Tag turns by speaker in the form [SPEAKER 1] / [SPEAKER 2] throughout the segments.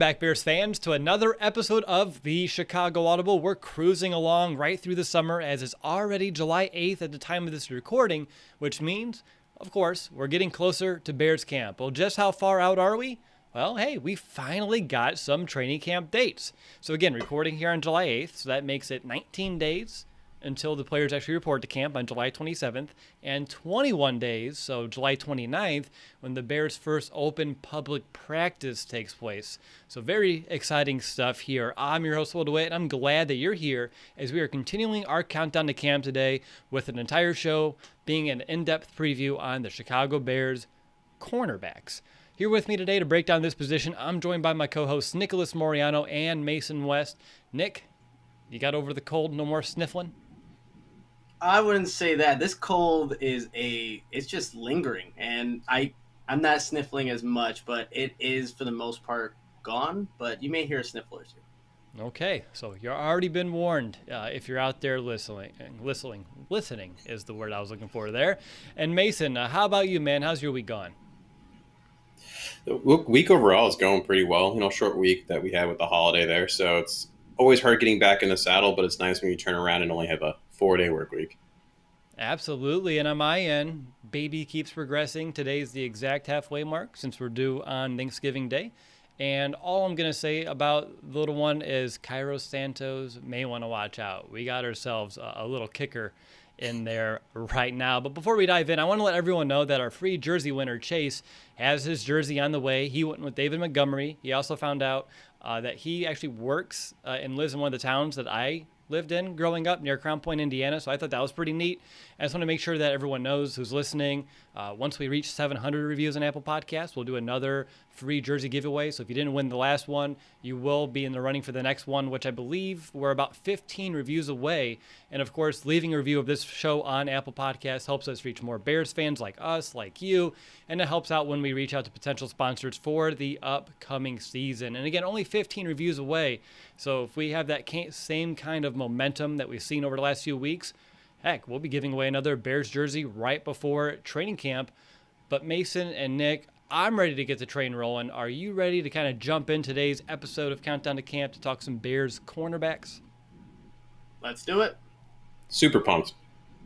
[SPEAKER 1] Back Bears fans to another episode of the Chicago Audible. We're cruising along right through the summer as it's already July 8th at the time of this recording, which means, of course, we're getting closer to Bears camp. Well, just how far out are we? Well, hey, we finally got some training camp dates. So again, recording here on July 8th, so that makes it 19 days until the players actually report to camp on July 27th, and 21 days, so July 29th, when the Bears' first open public practice takes place. So very exciting stuff here. I'm your host, Will DeWitt, and I'm glad that you're here as we are continuing our countdown to camp today with an entire show being an in-depth preview on the Chicago Bears cornerbacks. Here with me today to break down this position, I'm joined by my co-hosts Nicholas Moriano and Mason West. Nick, you got over the cold? No more sniffling?
[SPEAKER 2] I wouldn't say that. This cold it's just lingering, and I'm not sniffling as much, but it is for the most part gone, but you may hear a sniffle or two.
[SPEAKER 1] Okay, so you've already been warned if you're out there listening is the word I was looking for there. And Mason, how about you, man? How's your week gone?
[SPEAKER 3] The week overall is going pretty well. Short week that we had with the holiday there, so it's always hard getting back in the saddle, but it's nice when you turn around and only have a 4-day work week.
[SPEAKER 1] Absolutely. And on my end, baby keeps progressing. Today's the exact halfway mark since we're due on Thanksgiving Day. And all I'm going to say about the little one is Kairos Santos may want to watch out. We got ourselves a little kicker in there right now. But before we dive in, I want to let everyone know that our free jersey winner, Chase, has his jersey on the way. He went with David Montgomery. He also found out that he actually works and lives in one of the towns that I lived in growing up near Crown Point, Indiana. So I thought that was pretty neat. I just want to make sure that everyone knows who's listening. Once we reach 700 reviews on Apple Podcasts, we'll do another free jersey giveaway. So if you didn't win the last one, you will be in the running for the next one, which I believe we're about 15 reviews away. And of course, leaving a review of this show on Apple Podcasts helps us reach more Bears fans like us, like you, and it helps out when we reach out to potential sponsors for the upcoming season. And again, only 15 reviews away. So if we have that same kind of momentum that we've seen over the last few weeks, heck, we'll be giving away another Bears jersey right before training camp. But Mason and Nick, I'm ready to get the train rolling. Are you ready to kind of jump in today's episode of Countdown to Camp to talk some Bears cornerbacks?
[SPEAKER 2] Let's do it.
[SPEAKER 3] Super pumped.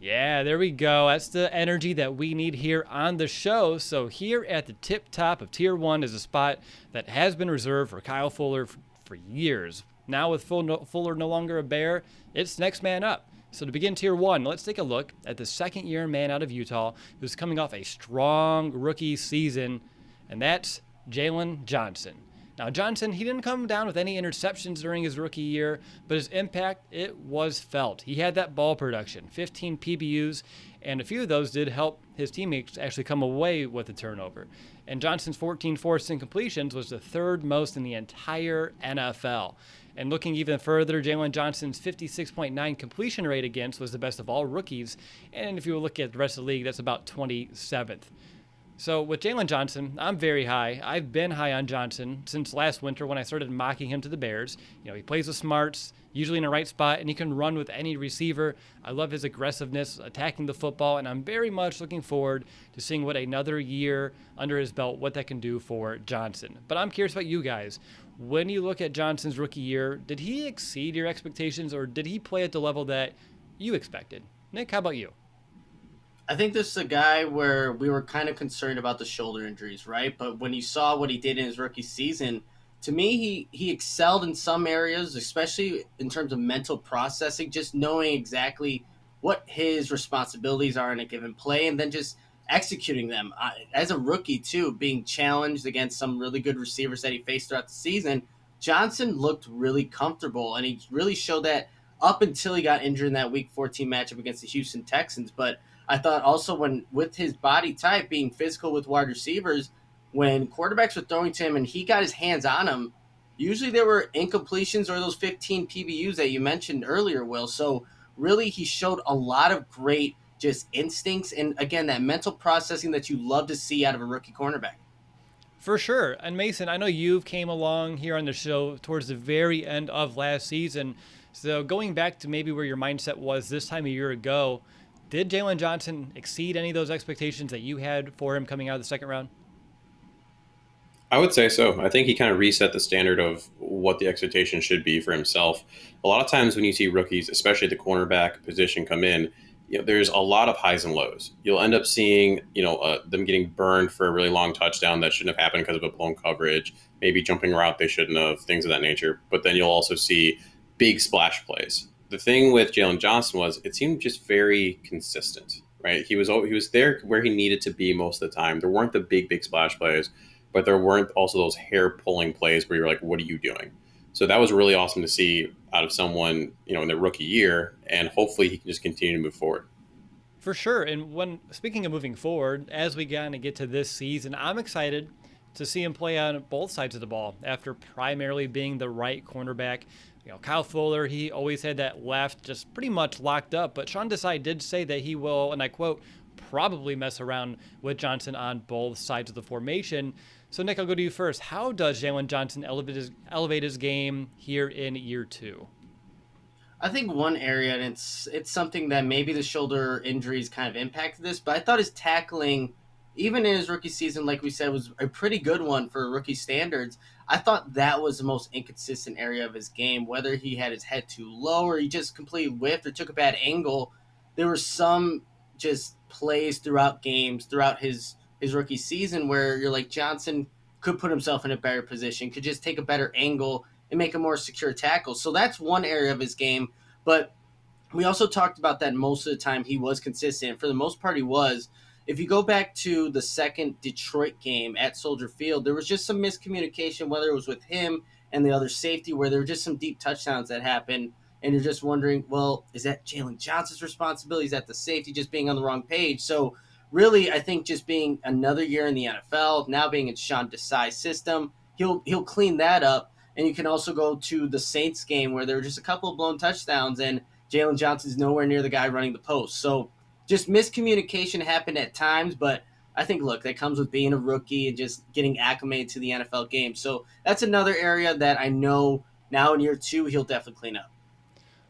[SPEAKER 1] Yeah, there we go. That's the energy that we need here on the show. So here at the tip top of Tier 1 is a spot that has been reserved for Kyle Fuller for years. Now with Fuller no longer a Bear, it's next man up. So to begin Tier 1, let's take a look at the second-year man out of Utah who's coming off a strong rookie season, and that's Jaylen Johnson. Now, Johnson, he didn't come down with any interceptions during his rookie year, but his impact, it was felt. He had that ball production, 15 PBUs, and a few of those did help his teammates actually come away with a turnover. And Johnson's 14 forced incompletions was the third most in the entire NFL. And looking even further, Jalen Johnson's 56.9 completion rate against was the best of all rookies. And if you look at the rest of the league, that's about 27th. So with Jalen Johnson, I'm very high. I've been high on Johnson since last winter when I started mocking him to the Bears. He plays with smarts, usually in the right spot, and he can run with any receiver. I love his aggressiveness, attacking the football, and I'm very much looking forward to seeing what another year under his belt, what that can do for Johnson. But I'm curious about you guys. When you look at Johnson's rookie year, did he exceed your expectations, or did he play at the level that you expected? Nick, how about you?
[SPEAKER 2] I think this is a guy where we were kind of concerned about the shoulder injuries, right? But when you saw what he did in his rookie season, to me, he excelled in some areas, especially in terms of mental processing, just knowing exactly what his responsibilities are in a given play and then just executing them. As a rookie, too, being challenged against some really good receivers that he faced throughout the season, Johnson looked really comfortable, and he really showed that up until he got injured in that Week 14 matchup against the Houston Texans. But I thought also with his body type being physical with wide receivers, when quarterbacks were throwing to him and he got his hands on him, usually there were incompletions or those 15 PBUs that you mentioned earlier, Will. So really he showed a lot of great just instincts and, again, that mental processing that you love to see out of a rookie cornerback.
[SPEAKER 1] For sure. And Mason, I know you came along here on the show towards the very end of last season. So going back to maybe where your mindset was this time a year ago, did Jaylen Johnson exceed any of those expectations that you had for him coming out of the second round?
[SPEAKER 3] I would say so. I think he kind of reset the standard of what the expectation should be for himself. A lot of times when you see rookies, especially the cornerback position, come in, there's a lot of highs and lows. You'll end up seeing, them getting burned for a really long touchdown that shouldn't have happened because of a blown coverage, maybe jumping a route they shouldn't have, things of that nature. But then you'll also see big splash plays. The thing with Jalen Johnson was it seemed just very consistent, right? He was there where he needed to be most of the time. There weren't the big splash plays, but there weren't also those hair pulling plays where you're like, what are you doing? So that was really awesome to see out of someone, in their rookie year, and hopefully he can just continue to move forward.
[SPEAKER 1] For sure. And when speaking of moving forward, as we kind of get to this season, I'm excited to see him play on both sides of the ball after primarily being the right cornerback. Kyle Fuller, he always had that left just pretty much locked up. But Sean Desai did say that he will, and I quote, probably mess around with Johnson on both sides of the formation. So, Nick, I'll go to you first. How does Jaylen Johnson elevate his game here in year two?
[SPEAKER 2] I think one area, and it's something that maybe the shoulder injuries kind of impacted this, but I thought his tackling, even in his rookie season, like we said, was a pretty good one for rookie standards. I thought that was the most inconsistent area of his game, whether he had his head too low or he just completely whiffed or took a bad angle. There were some just plays throughout games, throughout his rookie season where you're like, Johnson could put himself in a better position, could just take a better angle and make a more secure tackle. So that's one area of his game. But we also talked about that most of the time he was consistent. For the most part, he was. If you go back to the second Detroit game at Soldier Field, there was just some miscommunication, whether it was with him and the other safety, where there were just some deep touchdowns that happened. And you're just wondering, well, is that Jalen Johnson's responsibility? Is that the safety just being on the wrong page? So really, I think just being another year in the NFL, now being in Sean Desai's system, he'll clean that up. And you can also go to the Saints game where there were just a couple of blown touchdowns and Jalen Johnson's nowhere near the guy running the post. So just miscommunication happened at times, but I think, look, that comes with being a rookie and just getting acclimated to the NFL game. So that's another area that I know now in year two he'll definitely clean up.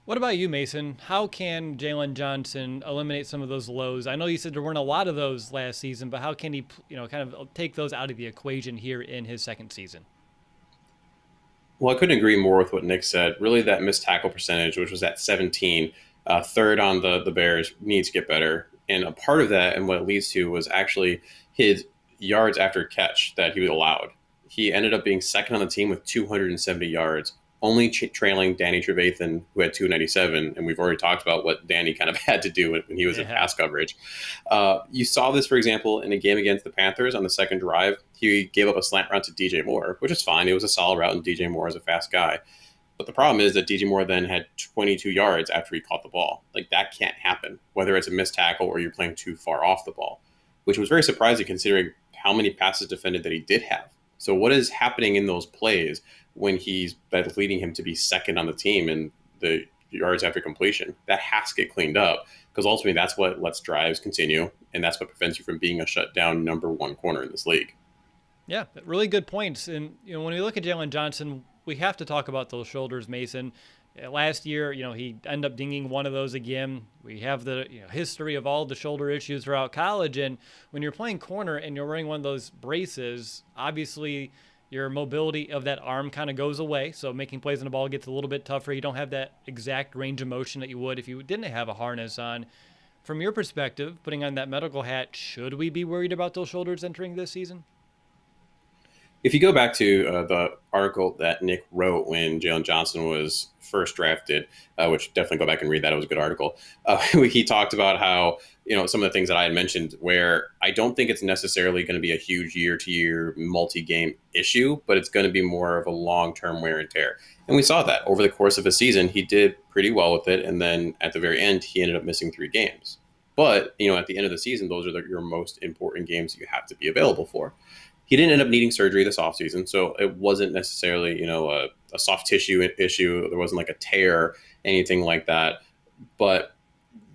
[SPEAKER 1] What about you, Mason? How can Jaylen Johnson eliminate some of those lows? I know you said there weren't a lot of those last season, but how can he, kind of take those out of the equation here in his second season?
[SPEAKER 3] Well, I couldn't agree more with what Nick said. Really, that missed tackle percentage, which was at 17, third on the Bears, needs to get better. And a part of that, and what it leads to, was actually his yards after catch that he allowed. He ended up being second on the team with 270 yards, only trailing Danny Trevathan, who had 297. And we've already talked about what Danny kind of had to do when he was in pass coverage. You saw this, for example, in a game against the Panthers on the second drive. He gave up a slant route to DJ Moore, which is fine. It was a solid route, and DJ Moore is a fast guy. But the problem is that DJ Moore then had 22 yards after he caught the ball. Like, that can't happen, whether it's a missed tackle or you're playing too far off the ball, which was very surprising considering how many passes defended that he did have. So what is happening in those plays when that's leading him to be second on the team in the yards after completion? That has to get cleaned up, because ultimately that's what lets drives continue, and that's what prevents you from being a shutdown number one corner in this league.
[SPEAKER 1] Yeah, really good points. And when we look at Jaylen Johnson, we have to talk about those shoulders, Mason. Last year, he ended up dinging one of those again. We have the history of all the shoulder issues throughout college, and when you're playing corner and you're wearing one of those braces, obviously your mobility of that arm kind of goes away. So making plays on the ball gets a little bit tougher. You don't have that exact range of motion that you would if you didn't have a harness on. From your perspective, putting on that medical hat, should we be worried about those shoulders entering this season?
[SPEAKER 3] If you go back to the article that Nick wrote when Jalen Johnson was first drafted, which definitely go back and read that. It was a good article. He talked about how, some of the things that I had mentioned, where I don't think it's necessarily going to be a huge year-to-year multi-game issue, but it's going to be more of a long-term wear and tear. And we saw that over the course of a season. He did pretty well with it. And then at the very end, he ended up missing 3 games. But, at the end of the season, those are your most important games you have to be available for. He didn't end up needing surgery this offseason, so it wasn't necessarily, a soft tissue issue. There wasn't like a tear, anything like that. But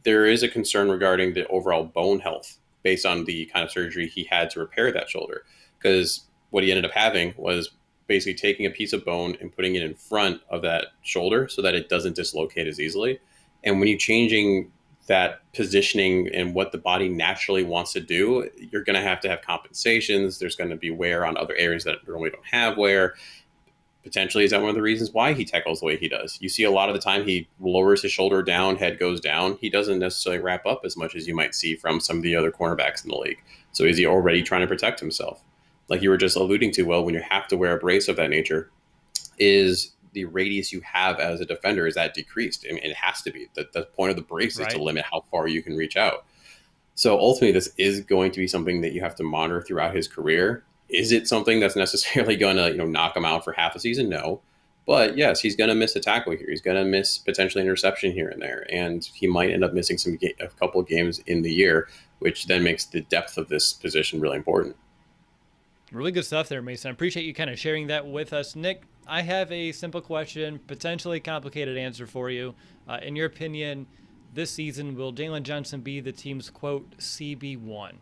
[SPEAKER 3] there is a concern regarding the overall bone health based on the kind of surgery he had to repair that shoulder. Because what he ended up having was basically taking a piece of bone and putting it in front of that shoulder so that it doesn't dislocate as easily. And when you're changing that positioning and what the body naturally wants to do, you're going to have compensations. There's going to be wear on other areas that normally don't have wear. Potentially, is that one of the reasons why he tackles the way he does? You see a lot of the time he lowers his shoulder down, head goes down. He doesn't necessarily wrap up as much as you might see from some of the other cornerbacks in the league. So is he already trying to protect himself? Like you were just alluding to, well, when you have to wear a brace of that nature, is the radius you have as a defender, is that decreased? I mean, it has to be. The point of the brace is to limit how far you can reach out. So ultimately, this is going to be something that you have to monitor throughout his career. Is it something that's necessarily going to knock him out for half a season? No. But yes, he's going to miss a tackle here. He's going to miss potentially an interception here and there. And he might end up missing a couple of games in the year, which then makes the depth of this position really important.
[SPEAKER 1] Really good stuff there, Mason. I appreciate you kind of sharing that with us. Nick, I have a simple question, potentially complicated answer for you. In your opinion, this season, will Jalen Johnson be the team's, quote, CB1?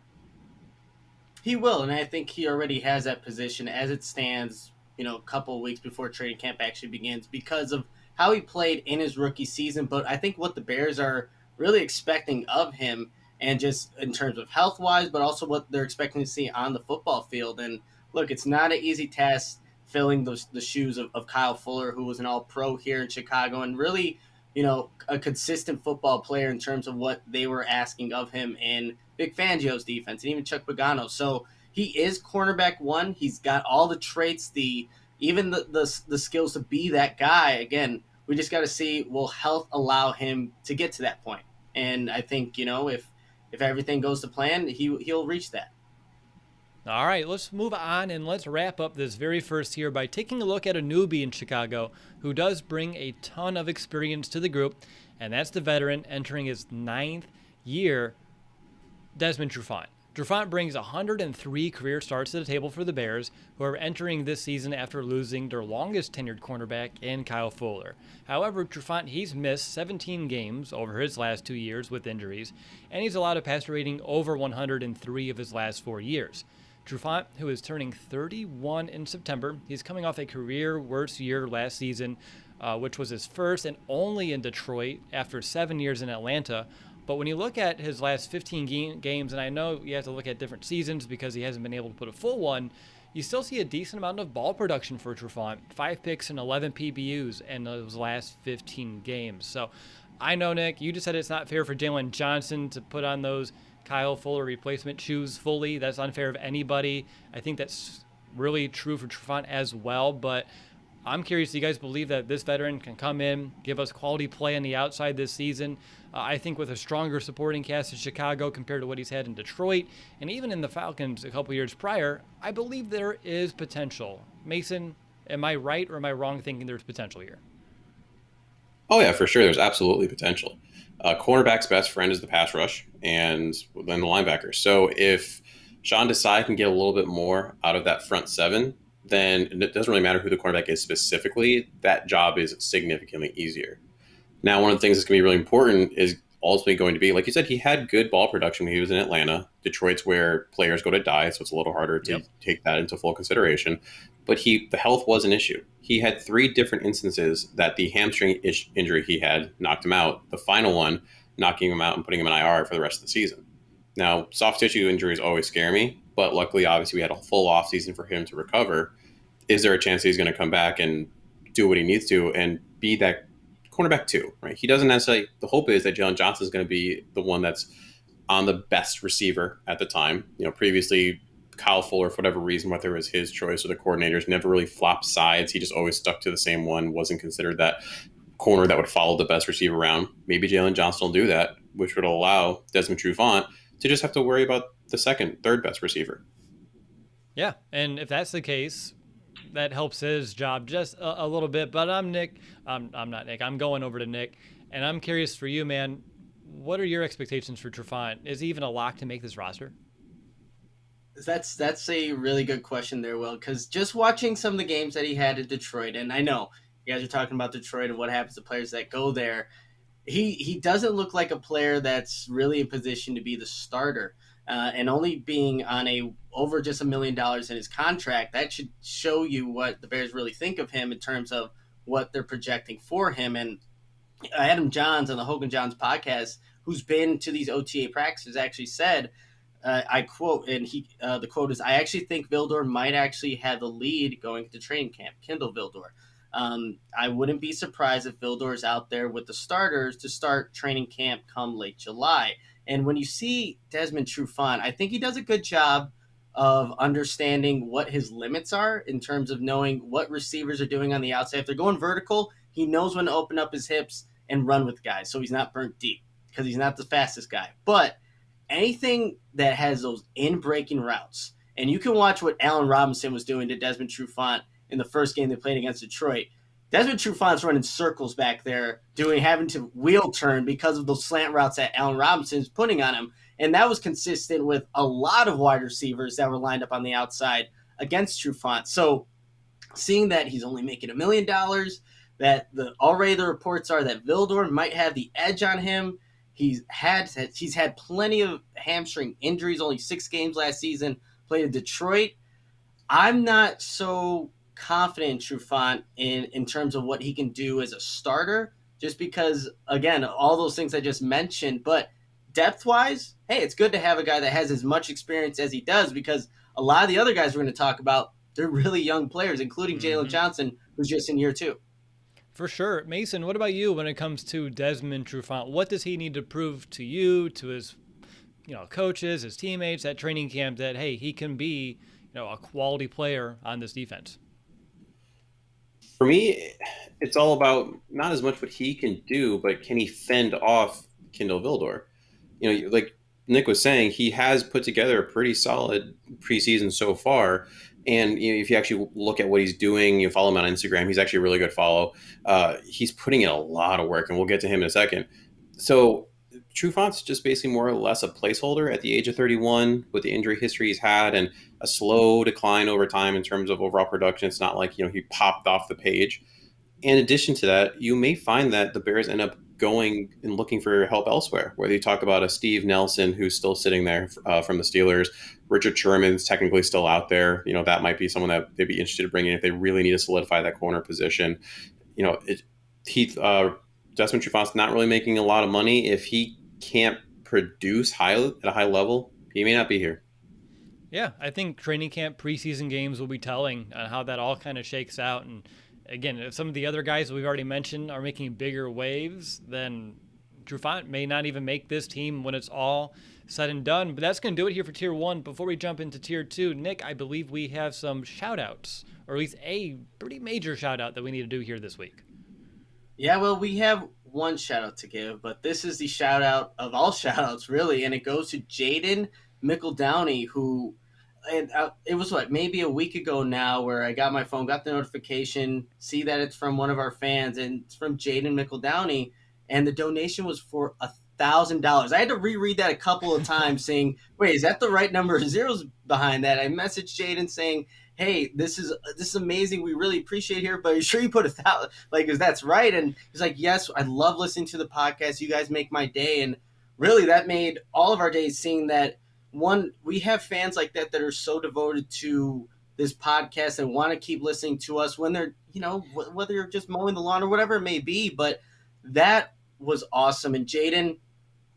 [SPEAKER 2] He will, and I think he already has that position as it stands, a couple of weeks before training camp actually begins because of how he played in his rookie season. But I think what the Bears are really expecting of him, and just in terms of health-wise, but also what they're expecting to see on the football field. And look, it's not an easy task filling the shoes of Kyle Fuller, who was an all-pro here in Chicago, and really, a consistent football player in terms of what they were asking of him in Vic Fangio's defense, and even Chuck Pagano. So he is cornerback one. He's got all the traits, even the skills to be that guy. Again, we just got to see, will health allow him to get to that point? And I think, if everything goes to plan, he'll reach that.
[SPEAKER 1] All right, let's move on and let's wrap up this very first here by taking a look at a newbie in Chicago who does bring a ton of experience to the group, and that's the veteran entering his 9th year, Desmond Trufant. Trufant brings 103 career starts to the table for the Bears, who are entering this season after losing their longest tenured cornerback in Kyle Fuller. However, Trufant, he's missed 17 games over his last 2 years with injuries, and he's allowed a passer rating over 103 of his last 4 years. Trufant, who is turning 31 in September, he's coming off a career worst year last season, which was his first and only in Detroit after 7 years in Atlanta. But when you look at his last 15 games, and I know you have to look at different seasons because he hasn't been able to put a full one, you still see a decent amount of ball production for Trufant. 5 picks and 11 PBUs in those last 15 games. So I know, Nick, you just said it's not fair for Jaylen Johnson to put on those Kyle Fuller replacement shoes fully. That's unfair of anybody. I think that's really true for Trufant as well. But I'm curious, do you guys believe that this veteran can come in, give us quality play on the outside this season? I think with a stronger supporting cast in Chicago compared to what he's had in Detroit, and even in the Falcons a couple years prior, I believe there is potential. Mason, am I right or am I wrong thinking there's potential here?
[SPEAKER 3] Oh, yeah, for sure. There's absolutely potential. Cornerback's best friend is the pass rush and then the linebackers. So if Sean Desai can get a little bit more out of that front seven, then it doesn't really matter who the cornerback is specifically. That job is significantly easier. Now, one of the things that's going to be really important is ultimately going to be, like you said, he had good ball production when he was in Atlanta. Detroit's where players go to die, so it's a little harder to take that into full consideration. But the health was an issue. He had 3 different instances that the hamstring injury he had knocked him out. The final one knocking him out and putting him in IR for the rest of the season. Now, soft tissue injuries always scare me, but luckily, obviously, we had a full offseason for him to recover. Is there a chance that he's going to come back and do what he needs to and be that cornerback 2, right? He doesn't necessarily, the hope is that Jaylen Johnson is going to be the one that's on the best receiver at the time. Previously, Kyle Fuller, for whatever reason, whether it was his choice or the coordinators, never really flopped sides. He just always stuck to the same one, wasn't considered that corner that would follow the best receiver around. Maybe Jaylen Johnson will do that, which would allow Desmond Trufant to just have to worry about the second, third best receiver.
[SPEAKER 1] Yeah, and if that's the case, that helps his job just a little bit. But I'm Nick. I'm not Nick. I'm going over to Nick. And I'm curious for you, man, what are your expectations for Trufant? Is he even a lock to make this roster?
[SPEAKER 2] That's a really good question there, Will, because just watching some of the games that he had in Detroit, and I know you guys are talking about Detroit and what happens to players that go there, he doesn't look like a player that's really in position to be the starter. And only being on over just $1 million in his contract, that should show you what the Bears really think of him in terms of what they're projecting for him. And Adam Johns on the Hogan Johns podcast, who's been to these OTA practices, actually said, I quote, and the quote is, "I actually think Vildor might actually have the lead going into training camp, Kendall Vildor. I wouldn't be surprised if Vildor is out there with the starters to start training camp come late July." And when you see Desmond Trufant, I think he does a good job of understanding what his limits are in terms of knowing what receivers are doing on the outside. If they're going vertical, he knows when to open up his hips and run with guys so he's not burnt deep because he's not the fastest guy. But anything that has those in-breaking routes, and you can watch what Allen Robinson was doing to Desmond Trufant in the first game they played against Detroit. Desmond Trufant's running circles back there, having to wheel turn because of those slant routes that Allen Robinson's putting on him. And that was consistent with a lot of wide receivers that were lined up on the outside against Trufant. So seeing that he's only making $1 million, that already the reports are that Vildor might have the edge on him. He's had plenty of hamstring injuries, only 6 games last season, played in Detroit. I'm not so confident in Trufant in terms of what he can do as a starter, just because, again, all those things I just mentioned. But depth-wise, hey, it's good to have a guy that has as much experience as he does, because a lot of the other guys we're going to talk about, they're really young players, including Jaylen Johnson, who's just in year 2.
[SPEAKER 1] For sure. Mason, what about you when it comes to Desmond Trufant? What does he need to prove to you, to his coaches, his teammates at training camp, that, hey, he can be a quality player on this defense?
[SPEAKER 3] For me, it's all about not as much what he can do, but can he fend off Kendall Vildor? Like Nick was saying, he has put together a pretty solid preseason so far. And if you actually look at what he's doing, you follow him on Instagram, he's actually a really good follow. He's putting in a lot of work, and we'll get to him in a second. So Trufant's just basically more or less a placeholder at the age of 31 with the injury history he's had and a slow decline over time in terms of overall production. It's not like, he popped off the page. In addition to that, you may find that the Bears end up going and looking for help elsewhere, whether you talk about a Steve Nelson, who's still sitting there from the Steelers. Richard Sherman's technically still out there. That might be someone that they'd be interested in bringing in if they really need to solidify that corner position. Desmond Trufant's not really making a lot of money. If he can't produce at a high level, he may not be here.
[SPEAKER 1] Yeah, I think training camp preseason games will be telling on how that all kind of shakes out. And again, if some of the other guys we've already mentioned are making bigger waves, then Trufant may not even make this team when it's all said and done. But that's going to do it here for Tier 1. Before we jump into Tier 2, Nick, I believe we have some shout-outs, or at least a pretty major shout-out that we need to do here this week.
[SPEAKER 2] Yeah, well, we have one shout-out to give, but this is the shout-out of all shout-outs, really, and it goes to Jaden McEldowney, who it was maybe a week ago now where I got my phone, got the notification, see that it's from one of our fans, and it's from Jaden McEldowney, and the donation was for $1,000. I had to reread that a couple of times saying, wait, is that the right number of zeros behind that? I messaged Jaden saying, hey, this is amazing. We really appreciate it here, but are you sure you put 1,000? Is that's right? And he's like, yes, I love listening to the podcast. You guys make my day. And really that made all of our days, seeing that, one, we have fans like that are so devoted to this podcast and want to keep listening to us when they're, whether you're just mowing the lawn or whatever it may be. But that was awesome. And Jaden,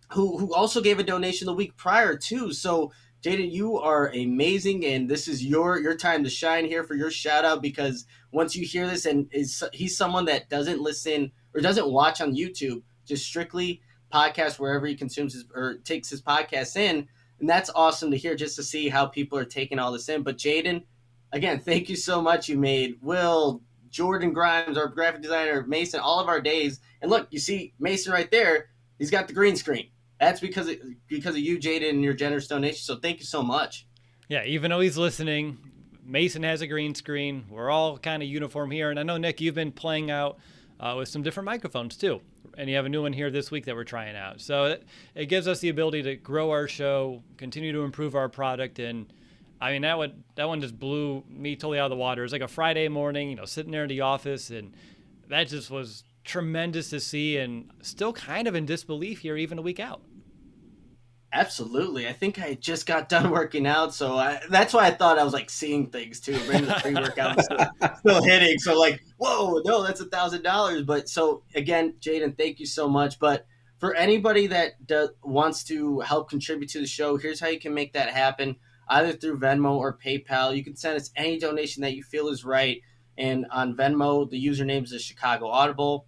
[SPEAKER 2] who also gave a donation the week prior too. So Jaden, you are amazing, and this is your time to shine here for your shout out, because once you hear this, and he's someone that doesn't listen or doesn't watch on YouTube, just strictly podcast wherever he consumes or takes his podcasts in. And that's awesome to hear, just to see how people are taking all this in. But Jaden, again, thank you so much. You made Will, Jordan Grimes, our graphic designer, Mason, all of our days. And look, you see Mason right there. He's got the green screen. That's because of you, Jaden, and your generous donation. So thank you so much.
[SPEAKER 1] Yeah, even though he's listening, Mason has a green screen. We're all kind of uniform here. And I know, Nick, you've been playing out with some different microphones too. And you have a new one here this week that we're trying out. So it gives us the ability to grow our show, continue to improve our product. And I mean, that one just blew me totally out of the water. It was like a Friday morning, sitting there in the office. And that just was tremendous to see, and still kind of in disbelief here even a week out.
[SPEAKER 2] Absolutely. I think I just got done working out, so that's why I thought I was seeing things too. Bringing the pre-workout still hitting. So whoa, no, that's $1,000. But so again, Jaden, thank you so much. But for anybody that wants to help contribute to the show, here's how you can make that happen, either through Venmo or PayPal. You can send us any donation that you feel is right. And on Venmo, the username is Chicago Audible.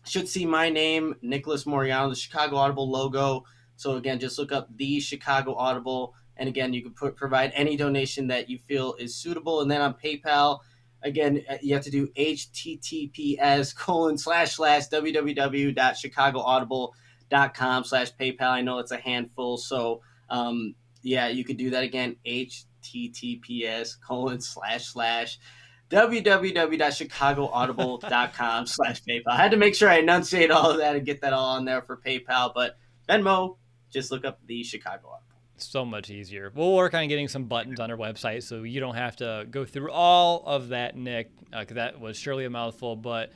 [SPEAKER 2] Should see my name, Nicholas Moriano, the Chicago Audible logo. So again, just look up the Chicago Audible. And again, you can provide any donation that you feel is suitable. And then on PayPal, again, you have to do https://www.chicagoaudible.com/PayPal. I know it's a handful. So yeah, you could do that again, https://www.chicagoaudible.com/PayPal. I had to make sure I enunciate all of that and get that all on there for PayPal. But Venmo, just look up the Chicago Audible.
[SPEAKER 1] So much easier. We'll work on getting some buttons on our website so you don't have to go through all of that, Nick, because that was surely a mouthful. But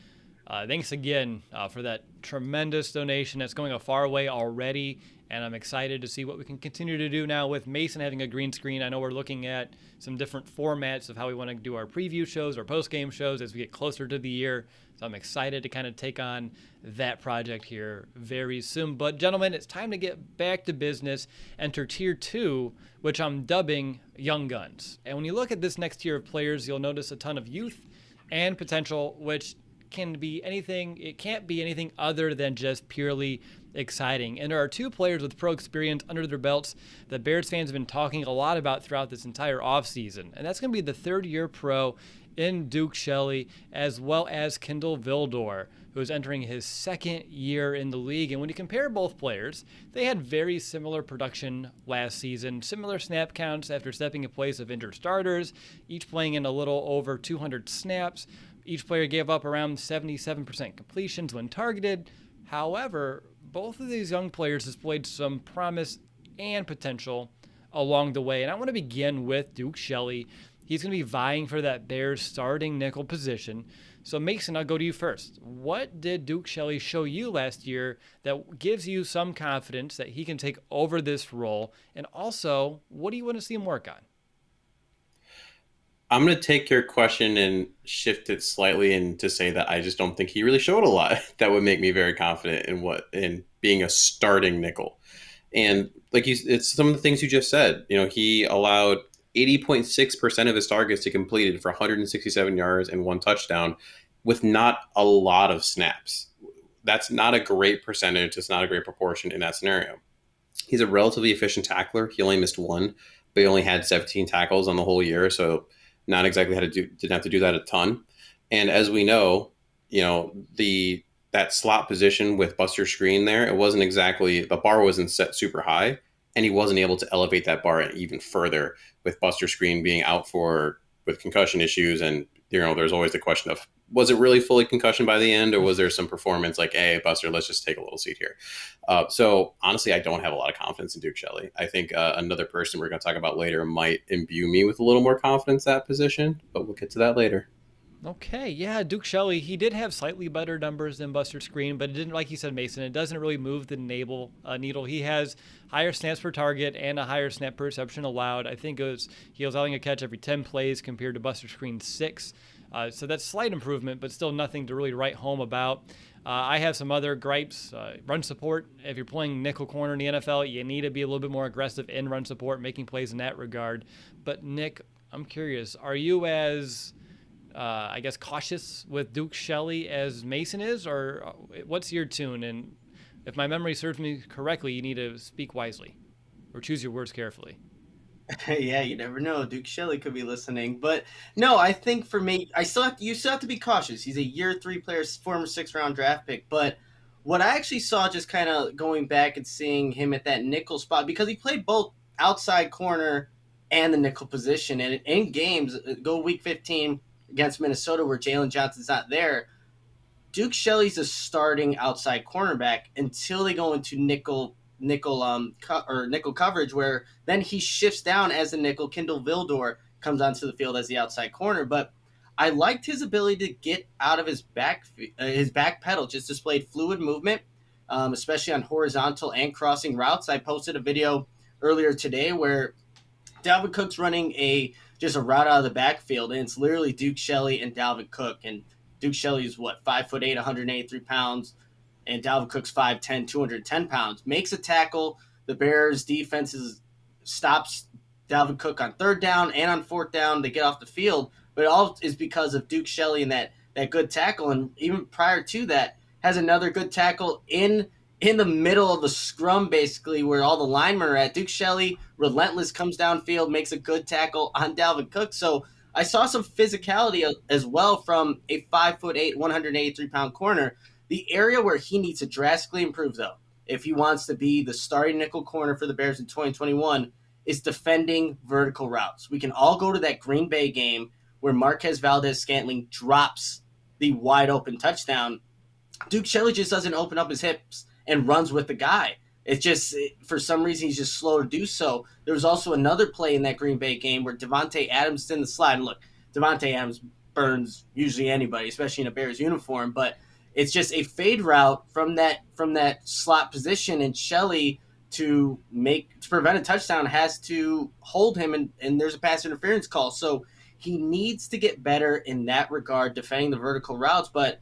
[SPEAKER 1] thanks again for that tremendous donation. That's going a far way already, and I'm excited to see what we can continue to do now with Mason having a green screen. I know we're looking at some different formats of how we want to do our preview shows or post-game shows as we get closer to the year. So I'm excited to kind of take on that project here very soon. But gentlemen, it's time to get back to business. Enter Tier 2, which I'm dubbing Young Guns. And when you look at this next tier of players, you'll notice a ton of youth and potential, which can be anything. It can't be anything other than just purely exciting. And there are two players with pro experience under their belts that Bears fans have been talking a lot about throughout this entire offseason. And that's going to be the third-year pro in Duke Shelley, as well as Kendall Vildor, who is entering his second year in the league. And when you compare both players, they had very similar production last season, similar snap counts after stepping in place of injured starters, each playing in a little over 200 snaps. Each player gave up around 77% completions when targeted. However, both of these young players displayed some promise and potential along the way. And I want to begin with Duke Shelley. He's going to be vying for that Bears starting nickel position. So Mason, I'll go to you first. What did Duke Shelley show you last year that gives you some confidence that he can take over this role? And also, what do you want to see him work on?
[SPEAKER 3] I'm going to take your question and shift it slightly and to say that I just don't think he really showed a lot that would make me very confident in being a starting nickel. And it's some of the things you just said. He allowed 80.6% of his targets to completed for 167 yards and 1 touchdown with not a lot of snaps. That's not a great percentage. It's not a great proportion in that scenario. He's a relatively efficient tackler. He only missed 1, but he only had 17 tackles on the whole year. So not exactly didn't have to do that a ton. And as we know, that slot position with Buster Screen there, it wasn't exactly, the bar wasn't set super high, and he wasn't able to elevate that bar even further with Buster Screen being out with concussion issues. And, there's always the question of, was it really fully concussion by the end, or was there some performance like, hey, Buster, let's just take a little seat here? So honestly, I don't have a lot of confidence in Duke Shelley. I think another person we're going to talk about later might imbue me with a little more confidence at that position, but we'll get to that later.
[SPEAKER 1] Okay, yeah, Duke Shelley, he did have slightly better numbers than Buster Screen, but it didn't, like you said, Mason, it doesn't really move the needle. He has higher snaps per target and a higher snap per reception allowed. I think he was allowing a catch every 10 plays compared to Buster Screen's 6. So that's slight improvement, but still nothing to really write home about. I have some other gripes. Run support. If you're playing nickel corner in the NFL, you need to be a little bit more aggressive in run support, making plays in that regard. But Nick, I'm curious, are you as cautious with Duke Shelley as Mason is, or what's your tune? And if my memory serves me correctly, you need to speak wisely or choose your words carefully.
[SPEAKER 2] Yeah, you never know. Duke Shelley could be listening. But no, I think for me, you still have to be cautious. He's a year 3 player, former 6th-round draft pick. But what I actually saw, just kind of going back and seeing him at that nickel spot, because he played both outside corner and the nickel position. And in games, go week 15 against Minnesota where Jalen Johnson's not there, Duke Shelley's a starting outside cornerback until they go into nickel coverage, where then he shifts down as a nickel. Kendall Vildor comes onto the field as the outside corner. But I liked his ability to get out of his back pedal, just displayed fluid movement, especially on horizontal and crossing routes. I posted a video earlier today where Dalvin Cook's running just a route out of the backfield, and it's literally Duke Shelley and Dalvin Cook. And Duke Shelley is 5'8", 183 pounds. and Dalvin Cook's 5'10", 210 pounds, makes a tackle. The Bears defense stops Dalvin Cook on third down and on fourth down. They get off the field, but it all is because of Duke Shelley and that good tackle. And even prior to that, has another good tackle in the middle of the scrum, basically, where all the linemen are at. Duke Shelley, relentless, comes downfield, makes a good tackle on Dalvin Cook. So I saw some physicality as well from a 5'8", 183-pound corner. The area where he needs to drastically improve, though, if he wants to be the starting nickel corner for the Bears in 2021, is defending vertical routes. We can all go to that Green Bay game where Marquez Valdez-Scantling drops the wide-open touchdown. Duke Shelley just doesn't open up his hips and runs with the guy. It's just, for some reason, he's just slow to do so. There was also another play in that Green Bay game where Devontae Adams did the slide. And look, Devontae Adams burns usually anybody, especially in a Bears uniform, but it's just a fade route from that slot position, and Shelley, to prevent a touchdown, has to hold him, and there's a pass interference call. So he needs to get better in that regard, defending the vertical routes, but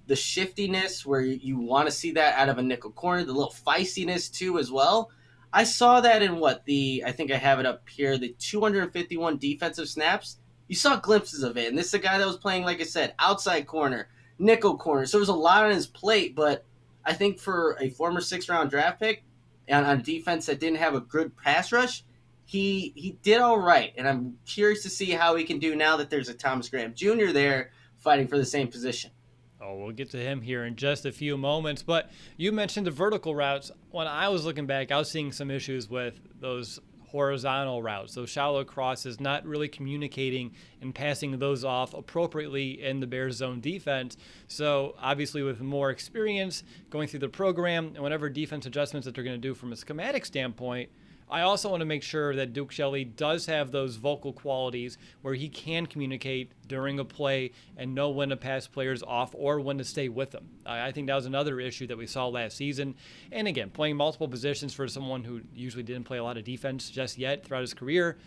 [SPEAKER 2] the shiftiness where you want to see that out of a nickel corner, the little feistiness too as well. I saw that in I think I have it up here, the 251 defensive snaps. You saw glimpses of it, and this is a guy that was playing, like I said, outside corner, nickel corner. So there was a lot on his plate, but I think for a former 6th-round draft pick and on a defense that didn't have a good pass rush, he did all right. And I'm curious to see how he can do now that there's a Thomas Graham Jr. there fighting for the same position.
[SPEAKER 1] Oh, we'll get to him here in just a few moments. But you mentioned the vertical routes. When I was looking back, I was seeing some issues with those horizontal routes, those shallow crosses, not really communicating and passing those off appropriately in the Bears zone defense. So obviously with more experience going through the program and whatever defense adjustments that they're going to do from a schematic standpoint, I also want to make sure that Duke Shelley does have those vocal qualities where he can communicate during a play and know when to pass players off or when to stay with them. I think that was another issue that we saw last season. And again, playing multiple positions for someone who usually didn't play a lot of defense just yet throughout his career,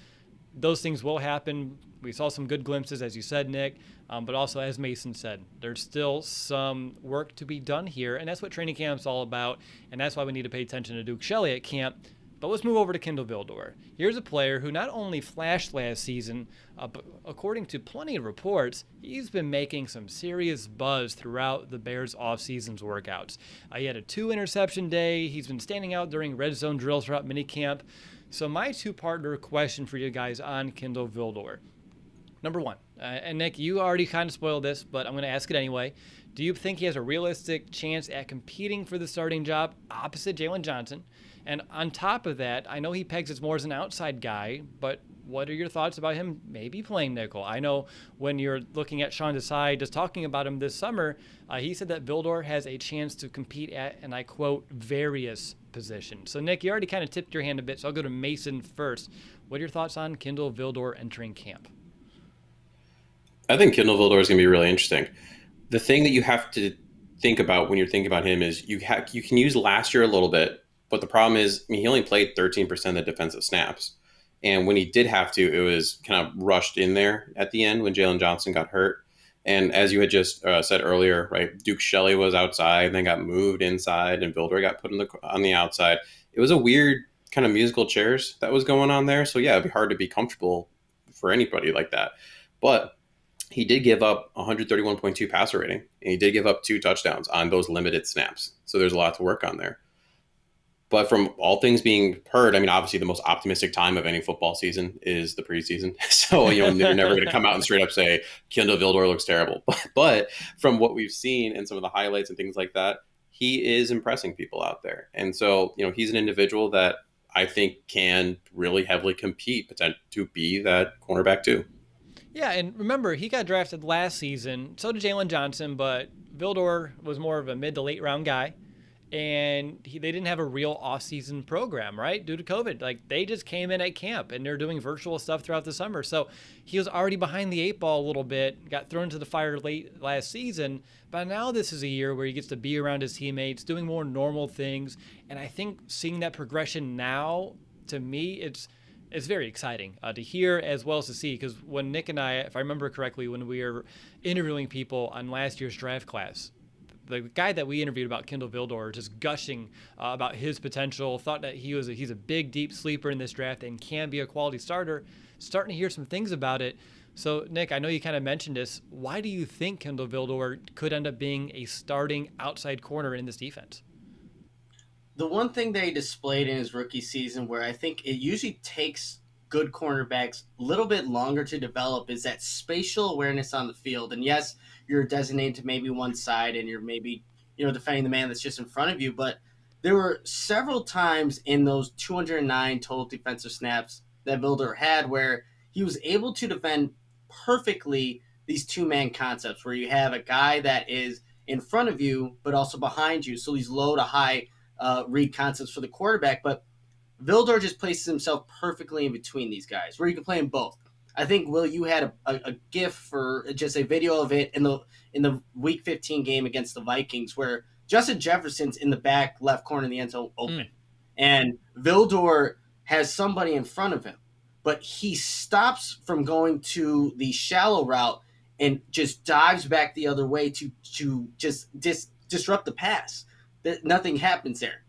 [SPEAKER 1] those things will happen. We saw some good glimpses, as you said, Nick, but also, as Mason said, there's still some work to be done here, and that's what training camp's all about, and that's why we need to pay attention to Duke Shelley at camp. But let's move over to Kendall Vildor. Here's a player who not only flashed last season, but according to plenty of reports, he's been making some serious buzz throughout the Bears offseason's workouts. He had a 2-interception day. He's been standing out during red zone drills throughout minicamp. So my two-partner question for you guys on Kendall Vildor. Number one, and Nick, you already kind of spoiled this, but I'm going to ask it anyway. Do you think he has a realistic chance at competing for the starting job opposite Jaylen Johnson? And on top of that, I know he pegs as more as an outside guy, but what are your thoughts about him maybe playing nickel? I know when you're looking at Sean Desai just talking about him this summer, he said that Vildor has a chance to compete at, and I quote, various positions. So, Nick, you already kind of tipped your hand a bit, so I'll go to Mason first. What are your thoughts on Kendall Vildor entering camp?
[SPEAKER 3] I think Kendall Vildor is going to be really interesting. The thing that you have to think about when you're thinking about him is you can use last year a little bit, but the problem is, he only played 13% of the defensive snaps. And when he did have to, it was kind of rushed in there at the end when Jalen Johnson got hurt. And as you had just said earlier, right, Duke Shelley was outside and then got moved inside and Vildor got put on the outside. It was a weird kind of musical chairs that was going on there. So, yeah, it'd be hard to be comfortable for anybody like that. But he did give up 131.2 passer rating, and he did give up 2 touchdowns on those limited snaps. So there's a lot to work on there. But from all things being heard, obviously the most optimistic time of any football season is the preseason. So, you're never going to come out and straight up say Kendall Vildor looks terrible. But from what we've seen and some of the highlights and things like that, he is impressing people out there. And so, he's an individual that I think can really heavily compete to be that cornerback too.
[SPEAKER 1] Yeah, and remember, he got drafted last season. So did Jalen Johnson, but Vildor was more of a mid to late round guy. And they didn't have a real off-season program, right, due to COVID. They just came in at camp, and they're doing virtual stuff throughout the summer. So he was already behind the 8 ball a little bit, got thrown into the fire late last season. But now this is a year where he gets to be around his teammates, doing more normal things. And I think seeing that progression now, to me, it's very exciting to hear as well as to see. Because when Nick and I, if I remember correctly, when we were interviewing people on last year's draft class, the guy that we interviewed about Kendall Vildor, just gushing about his potential, thought that he's a big, deep sleeper in this draft and can be a quality starter. Starting to hear some things about it. So, Nick, I know you kind of mentioned this. Why do you think Kendall Vildor could end up being a starting outside corner in this defense?
[SPEAKER 2] The one thing that he displayed in his rookie season where I think it usually takes good cornerbacks a little bit longer to develop is that spatial awareness on the field. And yes, you're designated to maybe one side and you're maybe, defending the man that's just in front of you. But there were several times in those 209 total defensive snaps that Vildor had where he was able to defend perfectly these two-man concepts where you have a guy that is in front of you but also behind you. So these low to high read concepts for the quarterback, but Vildor just places himself perfectly in between these guys, where you can play them both. I think, Will, you had a GIF for just a video of it in the Week 15 game against the Vikings, where Justin Jefferson's in the back left corner of the end zone open, and Vildor has somebody in front of him, but he stops from going to the shallow route and just dives back the other way to just disrupt the pass. Nothing happens there.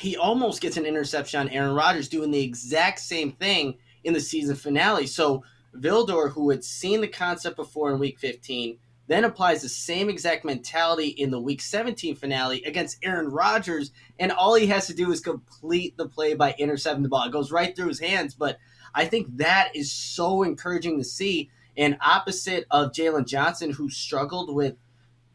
[SPEAKER 2] He almost gets an interception on Aaron Rodgers doing the exact same thing in the season finale. So Vildor, who had seen the concept before in Week 15, then applies the same exact mentality in the Week 17 finale against Aaron Rodgers, and all he has to do is complete the play by intercepting the ball. It goes right through his hands, but I think that is so encouraging to see. And opposite of Jaylen Johnson, who struggled with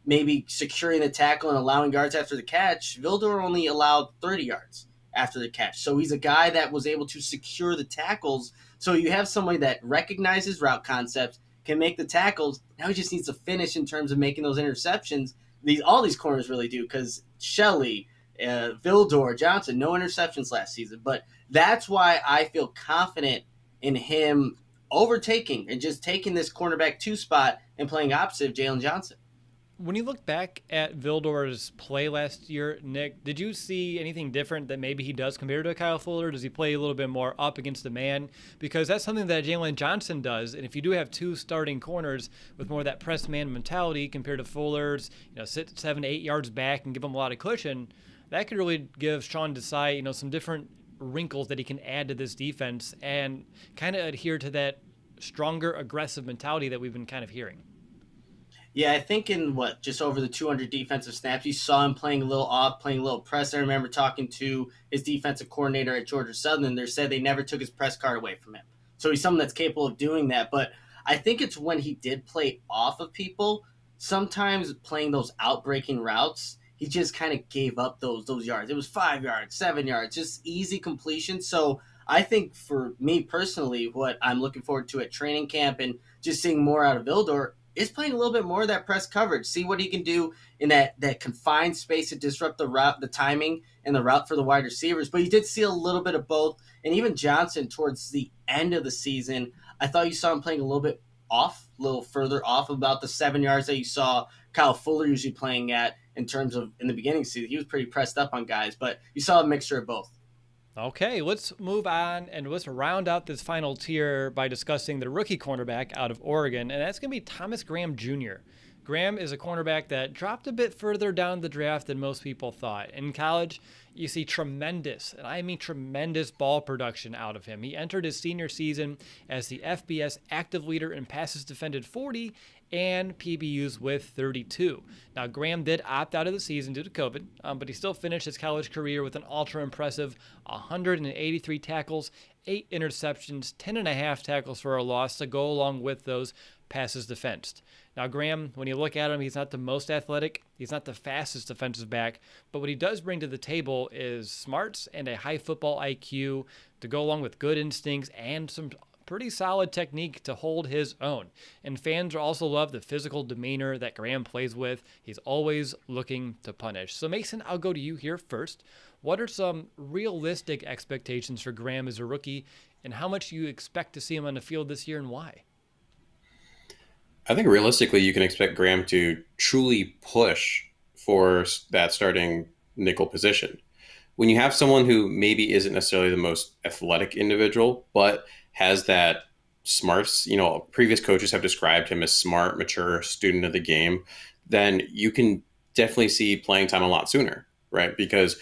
[SPEAKER 2] maybe securing the tackle and allowing yards after the catch, Vildor only allowed 30 yards after the catch. So he's a guy that was able to secure the tackles. So you have somebody that recognizes route concepts, can make the tackles. Now he just needs to finish in terms of making those interceptions. All these corners really do, because Shelley, Vildor, Johnson, no interceptions last season. But that's why I feel confident in him overtaking and just taking this cornerback 2 spot and playing opposite of Jalen Johnson.
[SPEAKER 1] When you look back at Vildor's play last year, Nick, did you see anything different that maybe he does compared to Kyle Fuller? Does he play a little bit more up against the man? Because that's something that Jalen Johnson does. And if you do have 2 starting corners with more of that press man mentality compared to Fuller's, sit 7 to 8 yards back and give him a lot of cushion, that could really give Sean Desai, some different wrinkles that he can add to this defense and kind of adhere to that stronger, aggressive mentality that we've been kind of hearing.
[SPEAKER 2] Yeah, I think in just over the 200 defensive snaps, you saw him playing a little off, playing a little press. I remember talking to his defensive coordinator at Georgia Southern. They said they never took his press card away from him. So he's someone that's capable of doing that. But I think it's when he did play off of people, sometimes playing those outbreaking routes, he just kind of gave up those yards. It was 5 yards, 7 yards, just easy completion. So I think for me personally, what I'm looking forward to at training camp and just seeing more out of Vildor is playing a little bit more of that press coverage. See what he can do in that confined space to disrupt the route, the timing, and the route for the wide receivers. But you did see a little bit of both. And even Johnson, towards the end of the season, I thought you saw him playing a little bit off, a little further off, about the 7 yards that you saw Kyle Fuller usually playing at in terms of in the beginning of the season. He was pretty pressed up on guys, but you saw a mixture of both.
[SPEAKER 1] Okay, let's move on and let's round out this final tier by discussing the rookie cornerback out of Oregon, and that's going to be Thomas Graham Jr. Graham is a cornerback that dropped a bit further down the draft than most people thought. In college, you see tremendous, and I mean tremendous, ball production out of him. He entered his senior season as the FBS active leader in passes defended 40 and PBUs with 32. Now, Graham did opt out of the season due to COVID, but he still finished his college career with an ultra-impressive 183 tackles, 8 interceptions, 10.5 tackles for a loss to go along with those passes defensed. Now, Graham, when you look at him, he's not the most athletic. He's not the fastest defensive back. But what he does bring to the table is smarts and a high football IQ to go along with good instincts and some pretty solid technique to hold his own. And fans also love the physical demeanor that Graham plays with. He's always looking to punish. So, Mason, I'll go to you here first. What are some realistic expectations for Graham as a rookie, and how much you expect to see him on the field this year and why?
[SPEAKER 3] I think realistically, you can expect Graham to truly push for that starting nickel position. When you have someone who maybe isn't necessarily the most athletic individual, but has that smarts, previous coaches have described him as smart, mature student of the game, then you can definitely see playing time a lot sooner, right? Because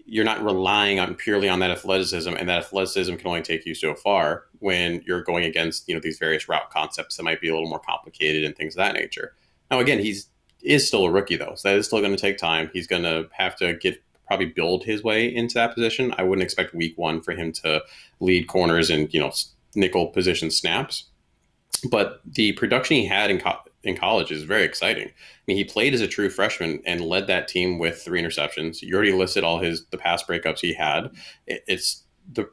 [SPEAKER 3] you're not relying on purely on that athleticism, and that athleticism can only take you so far when you're going against, these various route concepts that might be a little more complicated and things of that nature. Now, again, is still a rookie though, so that is still going to take time. He's going to have to probably build his way into that position. I wouldn't expect week one for him to lead corners and nickel position snaps, but the production he had in college is very exciting. I mean, he played as a true freshman and led that team with 3 interceptions. You already listed all the pass breakups he had.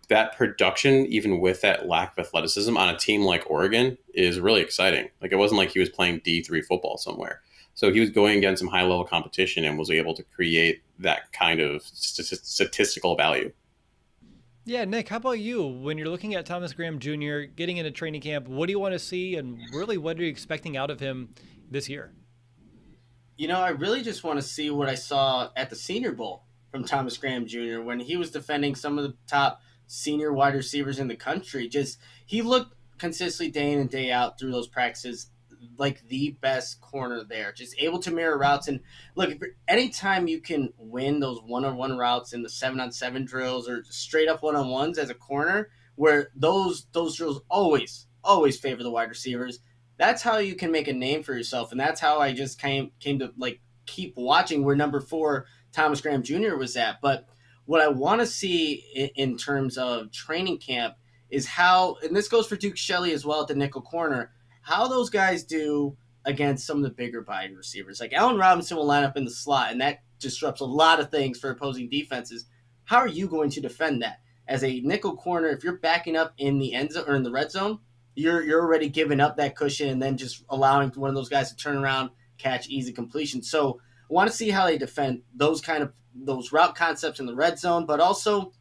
[SPEAKER 3] That production, even with that lack of athleticism on a team like Oregon, is really exciting. Like, it wasn't like he was playing D3 football somewhere. So he was going against some high level competition and was able to create that kind of statistical value.
[SPEAKER 1] Yeah, Nick, how about you? When you're looking at Thomas Graham Jr. getting into training camp, what do you want to see, and really what are you expecting out of him this year?
[SPEAKER 2] I really just want to see what I saw at the Senior Bowl from Thomas Graham Jr. when he was defending some of the top senior wide receivers in the country. He looked consistently day in and day out through those practices like the best corner there, just able to mirror routes. And look, anytime you can win those one-on-one routes in the 7-on-7 drills or straight up one-on-ones as a corner, where those drills always favor the wide receivers, that's how you can make a name for yourself. And that's how I just came to keep watching where number 4 Thomas Graham Jr. was at. But what I want to see in terms of training camp is how, and this goes for Duke Shelley as well at the nickel corner, how those guys do against some of the bigger body receivers. Like Allen Robinson will line up in the slot, and that disrupts a lot of things for opposing defenses. How are you going to defend that? As a nickel corner, if you're backing up in the end zone or in the red zone, you're already giving up that cushion and then just allowing one of those guys to turn around, catch easy completion. So I want to see how they defend those route concepts in the red zone, but also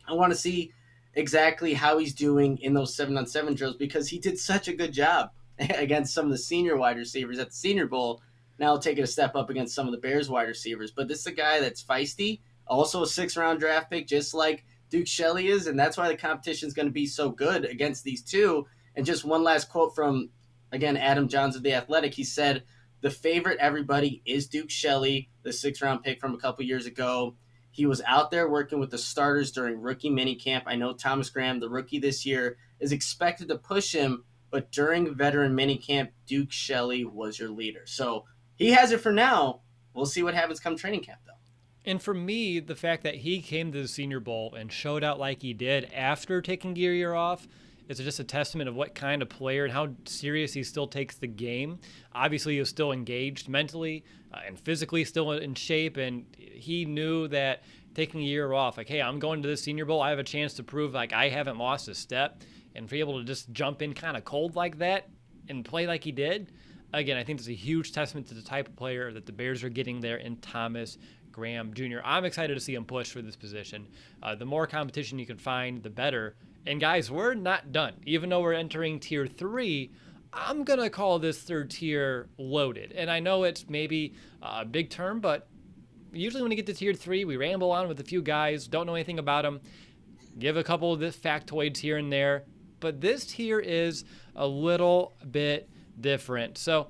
[SPEAKER 2] I want to see exactly how he's doing in those 7-on-7 drills, because he did such a good job against some of the senior wide receivers at the Senior Bowl. Now taking a step up against some of the Bears wide receivers. But this is a guy that's feisty, also a 6th-round draft pick, just like Duke Shelley is, and that's why the competition is going to be so good against these two. And just one last quote from, again, Adam Johns of The Athletic. He said, "The favorite everybody is Duke Shelley, the 6th-round pick from a couple years ago. He was out there working with the starters during rookie minicamp. I know Thomas Graham, the rookie this year, is expected to push him, but during veteran minicamp, Duke Shelley was your leader." So he has it for now. We'll see what happens come training camp, though.
[SPEAKER 1] And for me, the fact that he came to the Senior Bowl and showed out like he did after taking a year off is just a testament of what kind of player and how serious he still takes the game. Obviously, he was still engaged mentally and physically still in shape, and he knew that taking a year off, like, hey, I'm going to the Senior Bowl, I have a chance to prove like I haven't lost a step, and be able to just jump in kind of cold like that and play like he did, again, I think it's a huge testament to the type of player that the Bears are getting there in Thomas Graham Jr. I'm excited to see him push for this position. The more competition you can find, the better. And guys, we're not done. Even though we're entering Tier 3, I'm going to call this 3rd tier loaded. And I know it's maybe a big term, but usually when you get to Tier 3, we ramble on with a few guys, don't know anything about them, give a couple of the factoids here and there. But this tier is a little bit different. So,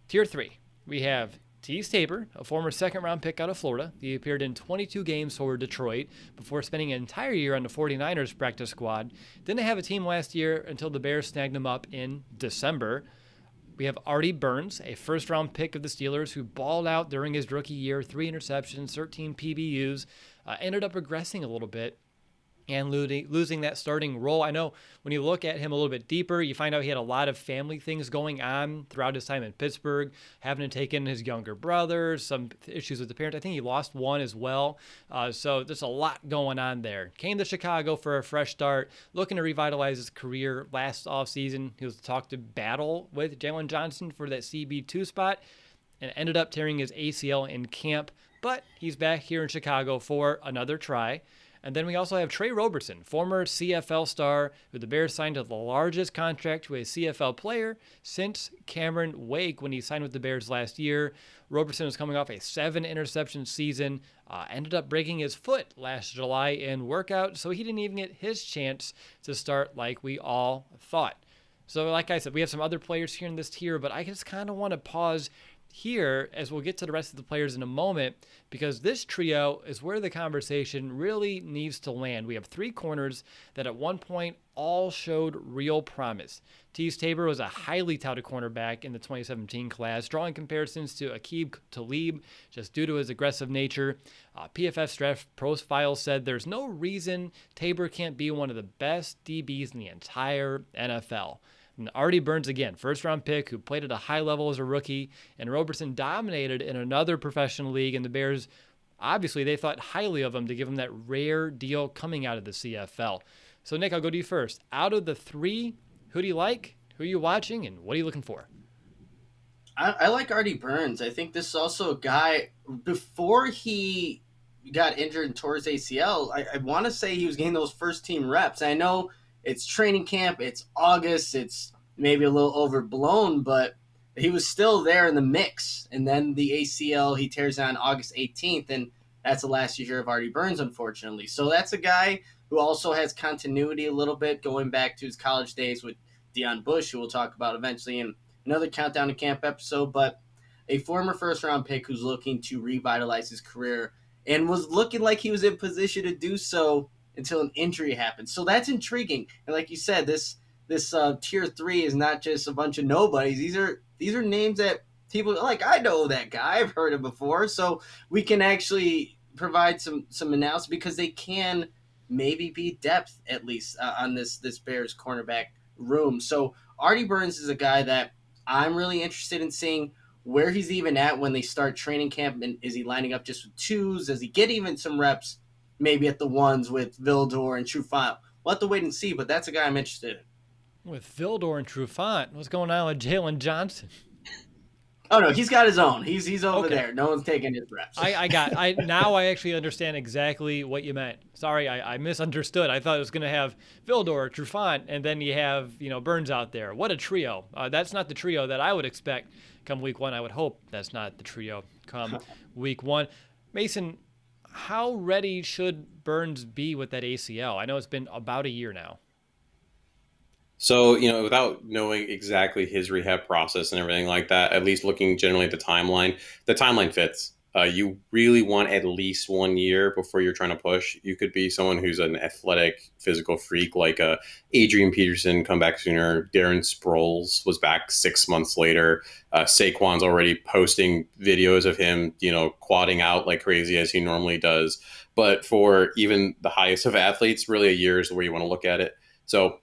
[SPEAKER 1] Tier 3, we have Teez Tabor, a former 2nd-round pick out of Florida. He appeared in 22 games for Detroit before spending an entire year on the 49ers practice squad. Didn't have a team last year until the Bears snagged him up in December. We have Artie Burns, a 1st-round pick of the Steelers who balled out during his rookie year, 3 interceptions, 13 PBUs, ended up regressing a little bit and losing that starting role. I know when you look at him a little bit deeper, you find out he had a lot of family things going on throughout his time in Pittsburgh, having to take in his younger brother, some issues with the parents. I think he lost one as well. So there's a lot going on there. Came to Chicago for a fresh start, looking to revitalize his career. Last offseason, he was talked to battle with Jaylen Johnson for that CB2 spot and ended up tearing his ACL in camp. But he's back here in Chicago for another try. And then we also have Trey Robertson, former CFL star, who the Bears signed to the largest contract to a CFL player since Cameron Wake when he signed with the Bears last year. Robertson was coming off a 7-interception season, ended up breaking his foot last July in workout, so he didn't even get his chance to start like we all thought. So like I said, we have some other players here in this tier, but I just kind of want to pause here as we'll get to the rest of the players in a moment, because this trio is where the conversation really needs to land. We have three corners that at one point all showed real promise. Teez Tabor was a highly touted cornerback in the 2017 class, drawing comparisons to Aqib Talib just due to his aggressive nature. PFF's draft profile said there's no reason Tabor can't be one of the best DBs in the entire NFL. And Artie Burns, again, first-round pick who played at a high level as a rookie, and Roberson dominated in another professional league, and the Bears, obviously, they thought highly of him to give him that rare deal coming out of the CFL. So, Nick, I'll go to you first. Out of the three, who do you like, who are you watching, and what are you looking for?
[SPEAKER 2] I like Artie Burns. I think this is also a guy, before he got injured and tore his ACL, I want to say he was getting those first-team reps. I know it's training camp, it's August, it's maybe a little overblown, but he was still there in the mix. And then the ACL, he tears on August 18th, and that's the last you hear of Artie Burns, unfortunately. So that's a guy who also has continuity a little bit, going back to his college days with Deion Bush, who we'll talk about eventually in another Countdown to Camp episode, but a former first-round pick who's looking to revitalize his career and was looking like he was in position to do so until an injury happened. So that's intriguing. And like you said, this tier 3 is not just a bunch of nobodies. These are names that people like. I know that guy. I've heard him before. So we can actually provide some analysis, because they can maybe be depth at least on this Bears cornerback room. So Artie Burns is a guy that I'm really interested in seeing where he's even at when they start training camp. And is he lining up just with twos? Does he get even some reps maybe at the ones with Vildor and Trufant? We'll have to wait and see, but that's a guy I'm interested in.
[SPEAKER 1] With Vildor and Trufant, what's going on with Jalen Johnson?
[SPEAKER 2] Oh no, he's got his own. He's over there. No one's taking his reps.
[SPEAKER 1] Now I actually understand exactly what you meant. Sorry, I misunderstood. I thought it was going to have Vildor, Trufant, and then you have Burns out there. What a trio! That's not the trio that I would expect come week one. I would hope that's not the trio come week one. Mason, how ready should Burns be with that ACL? I know it's been about a year now.
[SPEAKER 3] So, without knowing exactly his rehab process and everything like that, at least looking generally at the timeline fits. You really want at least 1 year before you're trying to push. You could be someone who's an athletic, physical freak like Adrian Peterson, come back sooner. Darren Sproles was back 6 months later. Saquon's already posting videos of him, quadding out like crazy as he normally does. But for even the highest of athletes, really a year is where you want to look at it. So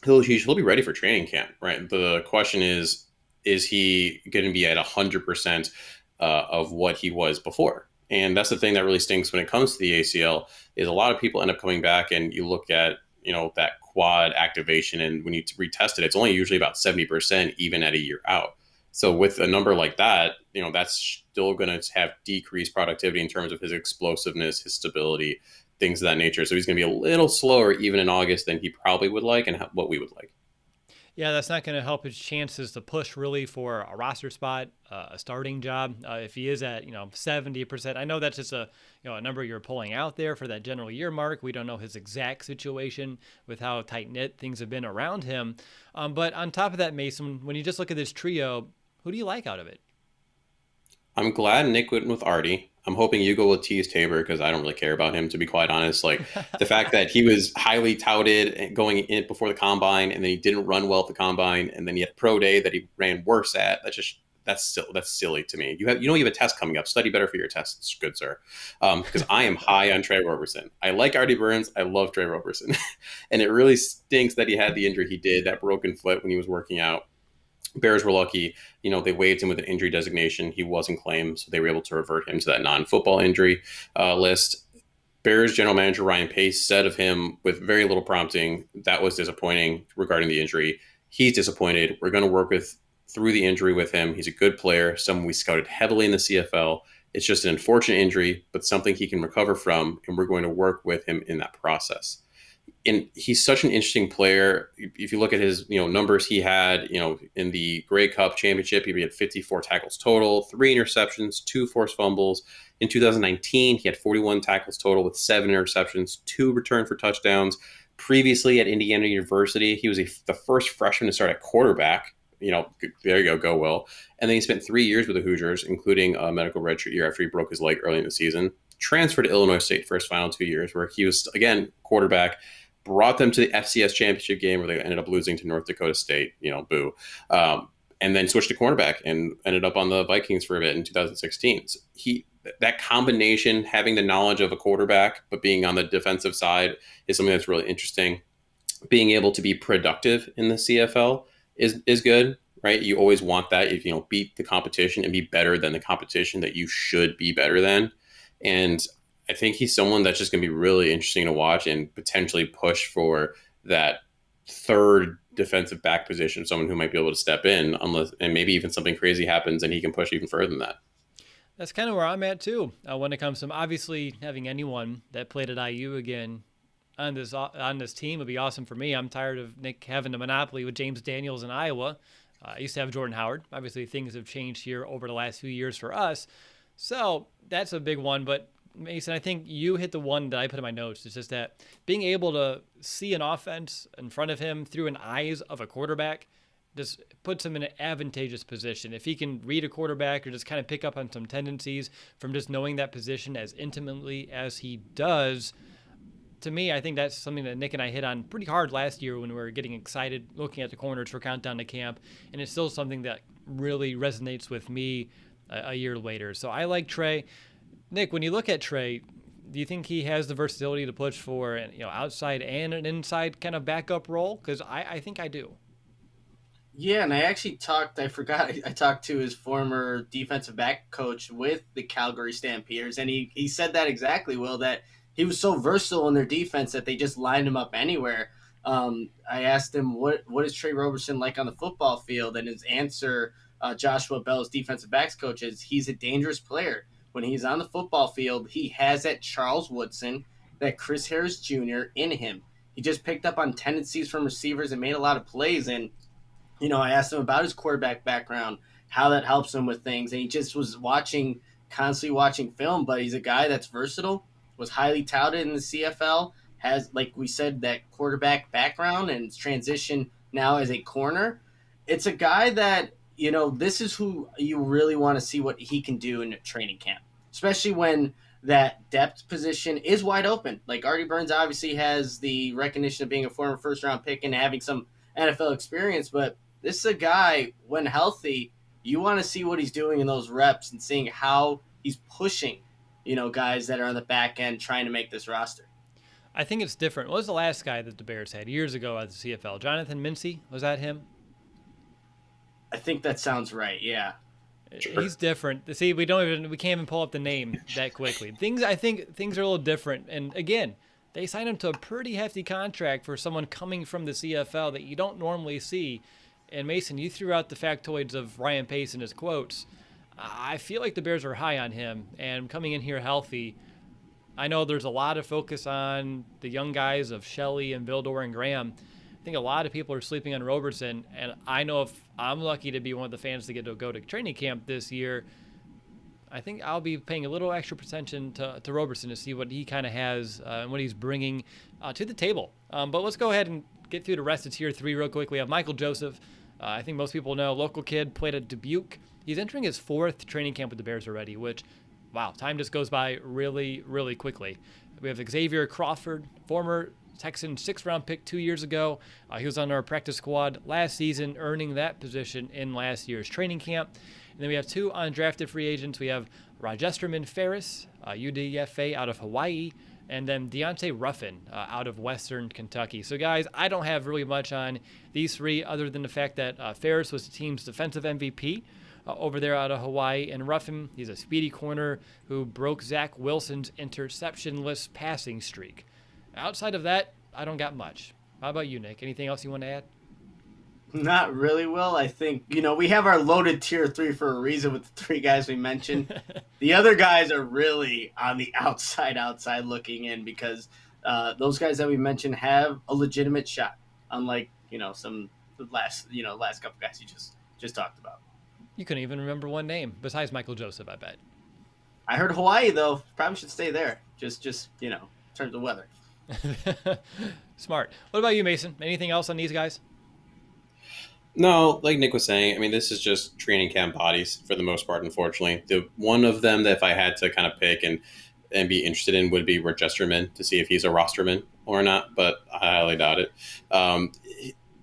[SPEAKER 3] he'll be ready for training camp, right? The question is he going to be at 100% of what he was before? And that's the thing that really stinks when it comes to the ACL, is a lot of people end up coming back, and you look at, that quad activation, and when you retest it, it's only usually about 70% even at a year out. So with a number like that, that's still going to have decreased productivity in terms of his explosiveness, his stability, things of that nature. So he's going to be a little slower even in August than he probably would like and what we would like.
[SPEAKER 1] Yeah, that's not going to help his chances to push really for a roster spot, a starting job. If he is at 70%, I know that's just a number you're pulling out there for that general year mark. We don't know his exact situation with how tight knit things have been around him. But on top of that, Mason, when you just look at this trio, who do you like out of it?
[SPEAKER 3] I'm glad Nick went with Artie. I'm hoping you go with Teez Tabor, because I don't really care about him, to be quite honest. Like the fact that he was highly touted going in before the combine, and then he didn't run well at the combine, and then he had a pro day that he ran worse at. That's silly to me. You have a test coming up. Study better for your tests, good sir. Because I am high on Trey Roberson. I like Artie Burns. I love Trey Roberson, and it really stinks that he had the injury he did, that broken foot when he was working out. Bears were lucky, they waived him with an injury designation. He wasn't claimed, so they were able to revert him to that non-football injury list. Bears general manager Ryan Pace said of him, with very little prompting, that was disappointing regarding the injury. He's disappointed. We're going to work through the injury with him. He's a good player, someone we scouted heavily in the CFL. It's just an unfortunate injury, but something he can recover from, and we're going to work with him in that process. And he's such an interesting player. If you look at his, numbers he had, in the Grey Cup championship, he had 54 tackles total, 3 interceptions, 2 forced fumbles. In 2019, he had 41 tackles total with 7 interceptions, 2 returned for touchdowns. Previously at Indiana University, he was the first freshman to start at quarterback, there you go Will. And then he spent 3 years with the Hoosiers, including a medical redshirt year after he broke his leg early in the season. Transferred to Illinois State for his final 2 years, where he was, again, quarterback, brought them to the FCS championship game where they ended up losing to North Dakota State, boo. And then switched to cornerback and ended up on the Vikings for a bit in 2016. So that combination, having the knowledge of a quarterback, but being on the defensive side is something that's really interesting. Being able to be productive in the CFL is good, right? You always want that. If beat the competition and be better than the competition that you should be better than. And I think he's someone that's just going to be really interesting to watch and potentially push for that third defensive back position, someone who might be able to step in and maybe even something crazy happens and he can push even further than that.
[SPEAKER 1] That's kind of where I'm at too. When it comes to obviously having anyone that played at IU again on this team would be awesome for me. I'm tired of Nick having a monopoly with James Daniels in Iowa. I used to have Jordan Howard. Obviously things have changed here over the last few years for us. So that's a big one. But Mason, I think you hit the one that I put in my notes. It's just that being able to see an offense in front of him through an eyes of a quarterback just puts him in an advantageous position. If he can read a quarterback or just kind of pick up on some tendencies from just knowing that position as intimately as he does, to me, I think that's something that Nick and I hit on pretty hard last year when we were getting excited looking at the corners for Countdown to Camp, and it's still something that really resonates with me a year later. So I like Trey. Nick, when you look at Trey, do you think he has the versatility to push for an outside and an inside kind of backup role? Because I think I do.
[SPEAKER 2] Yeah, and I talked to his former defensive back coach with the Calgary Stampeders, and he said that exactly, Will, that he was so versatile in their defense that they just lined him up anywhere. I asked him, what is Trey Roberson like on the football field? And his answer, Joshua Bell's defensive backs coach, is he's a dangerous player. When he's on the football field, he has that Charles Woodson, that Chris Harris Jr. in him. He just picked up on tendencies from receivers and made a lot of plays. And, I asked him about his quarterback background, how that helps him with things. And he just was constantly watching film. But he's a guy that's versatile, was highly touted in the CFL, has, like we said, that quarterback background and transition now as a corner. It's a guy that, this is who you really want to see what he can do in training camp, especially when that depth position is wide open. Like Artie Burns obviously has the recognition of being a former first-round pick and having some NFL experience, but this is a guy, when healthy, you want to see what he's doing in those reps and seeing how he's pushing, guys that are on the back end trying to make this roster.
[SPEAKER 1] I think it's different. What was the last guy that the Bears had years ago at the CFL? Jonathan Mincy? Was that him?
[SPEAKER 2] I think that sounds right. Yeah.
[SPEAKER 1] Sure. He's different. See, we can't even pull up the name that quickly. I think things are a little different. And again, they signed him to a pretty hefty contract for someone coming from the CFL that you don't normally see. And Mason, you threw out the factoids of Ryan Pace in his quotes. I feel like the Bears are high on him, and coming in here healthy. I know there's a lot of focus on the young guys of Shelley and Bildor and Graham. I think a lot of people are sleeping on Roberson, and I know if I'm lucky to be one of the fans to get to go to training camp this year, I think I'll be paying a little extra attention to Roberson to see what he kind of has and what he's bringing to the table. But let's go ahead and get through the rest of Tier 3 real quick. We have Michael Joseph. I think most people know, local kid, played at Dubuque. He's entering his 4th training camp with the Bears already, which, wow, time just goes by really, really quickly. We have Xavier Crawford, former Texan 6th-round pick 2 years ago. He was on our practice squad last season, earning that position in last year's training camp. And then we have 2 undrafted free agents. We have Rogesterman Ferris, UDFA out of Hawaii, and then Deontay Ruffin out of Western Kentucky. So, guys, I don't have really much on these 3 other than the fact that Ferris was the team's defensive MVP over there out of Hawaii. And Ruffin, he's a speedy corner who broke Zach Wilson's interceptionless passing streak. Outside of that, I don't got much. How about you, Nick? Anything else you want to add?
[SPEAKER 2] Not really, Will. I think, we have our loaded Tier 3 for a reason with the 3 guys we mentioned. The other guys are really on the outside looking in because those guys that we mentioned have a legitimate shot, unlike, some last couple guys you just talked about.
[SPEAKER 1] You couldn't even remember one name besides Michael Joseph, I bet.
[SPEAKER 2] I heard Hawaii, though. Probably should stay there. Just in terms of weather.
[SPEAKER 1] Smart. What about you, Mason? Anything else on these guys?
[SPEAKER 3] No, like Nick was saying, I mean, this is just training camp bodies for the most part, unfortunately. The one of them that if I had to kind of pick and be interested in would be Registerman to see if he's a rosterman or not, but I highly doubt it.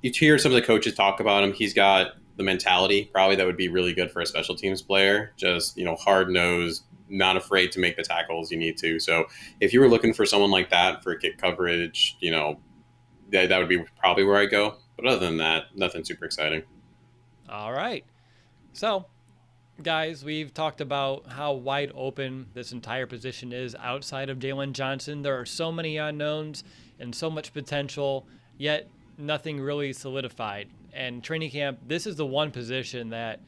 [SPEAKER 3] You hear some of the coaches talk about him. He's got the mentality probably that would be really good for a special teams player. Just, hard nosed, not afraid to make the tackles you need to. So if you were looking for someone like that for kick coverage, that would be probably where I go. But other than that, nothing super exciting.
[SPEAKER 1] All right. So, guys, we've talked about how wide open this entire position is outside of Jalen Johnson. There are so many unknowns and so much potential, yet nothing really solidified. And training camp, this is the one position that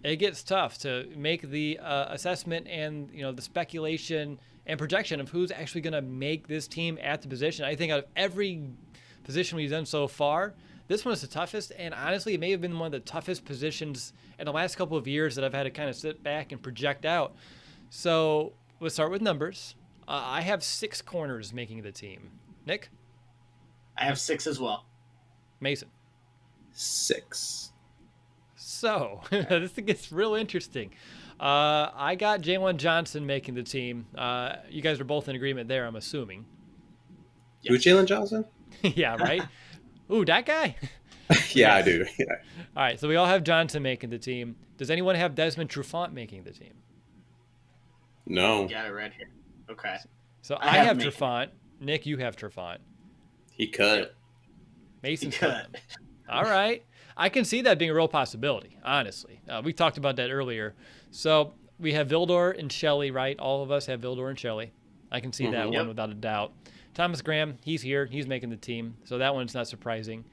[SPEAKER 1] it gets tough to make the assessment and the speculation and projection of who's actually going to make this team at the position. I think out of every position we've done so far, this one is the toughest, and honestly, it may have been one of the toughest positions in the last couple of years that I've had to kind of sit back and project out. So let's start with numbers. I have 6 corners making the team. Nick?
[SPEAKER 2] I have 6 as well.
[SPEAKER 1] Mason?
[SPEAKER 3] 6.
[SPEAKER 1] So this gets real interesting. I got Jaylon Johnson making the team. You guys are both in agreement there, I'm assuming.
[SPEAKER 3] Who's Jaylen Johnson?
[SPEAKER 1] Yeah, right? Ooh, that guy?
[SPEAKER 3] Yeah, I do. Yeah.
[SPEAKER 1] All right, so we all have Johnson making the team. Does anyone have Desmond Trufant making the team?
[SPEAKER 3] No.
[SPEAKER 2] Got it right here. Okay.
[SPEAKER 1] So I have Trufant. Nick, you have Trufant.
[SPEAKER 3] He could.
[SPEAKER 1] Mason could. All right. I can see that being a real possibility, honestly. We talked about that earlier. So we have Vildor and Shelley, right? All of us have Vildor and Shelley. I can see that one without a doubt. Thomas Graham, he's here. He's making the team. So that one's not surprising.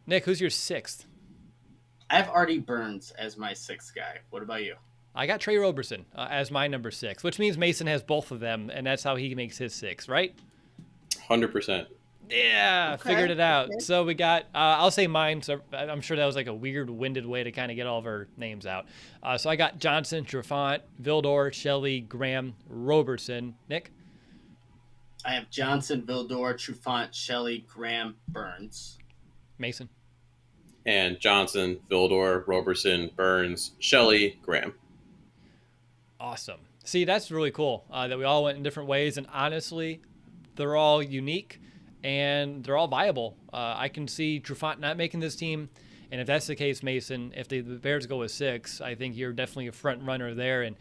[SPEAKER 1] Nick, who's your 6th?
[SPEAKER 2] I have Artie Burns as my 6th guy. What about you?
[SPEAKER 1] I got Trey Roberson as my number 6, which means Mason has both of them, and that's how he makes his 6, right?
[SPEAKER 3] 100%.
[SPEAKER 1] Yeah,
[SPEAKER 2] Okay.
[SPEAKER 1] Figured it out. Okay. So we got, I'll say mine. So I'm sure that was like a weird, winded way to kind of get all of our names out. So I got Johnson, Trufant, Vildor, Shelley, Graham, Roberson. Nick?
[SPEAKER 2] I have Johnson, Vildor, Trufant, Shelley, Graham, Burns.
[SPEAKER 1] Mason?
[SPEAKER 3] And Johnson, Vildor, Roberson, Burns, Shelley, Graham.
[SPEAKER 1] Awesome. See, that's really cool that we all went in different ways. And honestly, they're all unique and they're all viable. I can see Trufant not making this team. And if that's the case, Mason, if the Bears go with 6, I think you're definitely a front runner there. And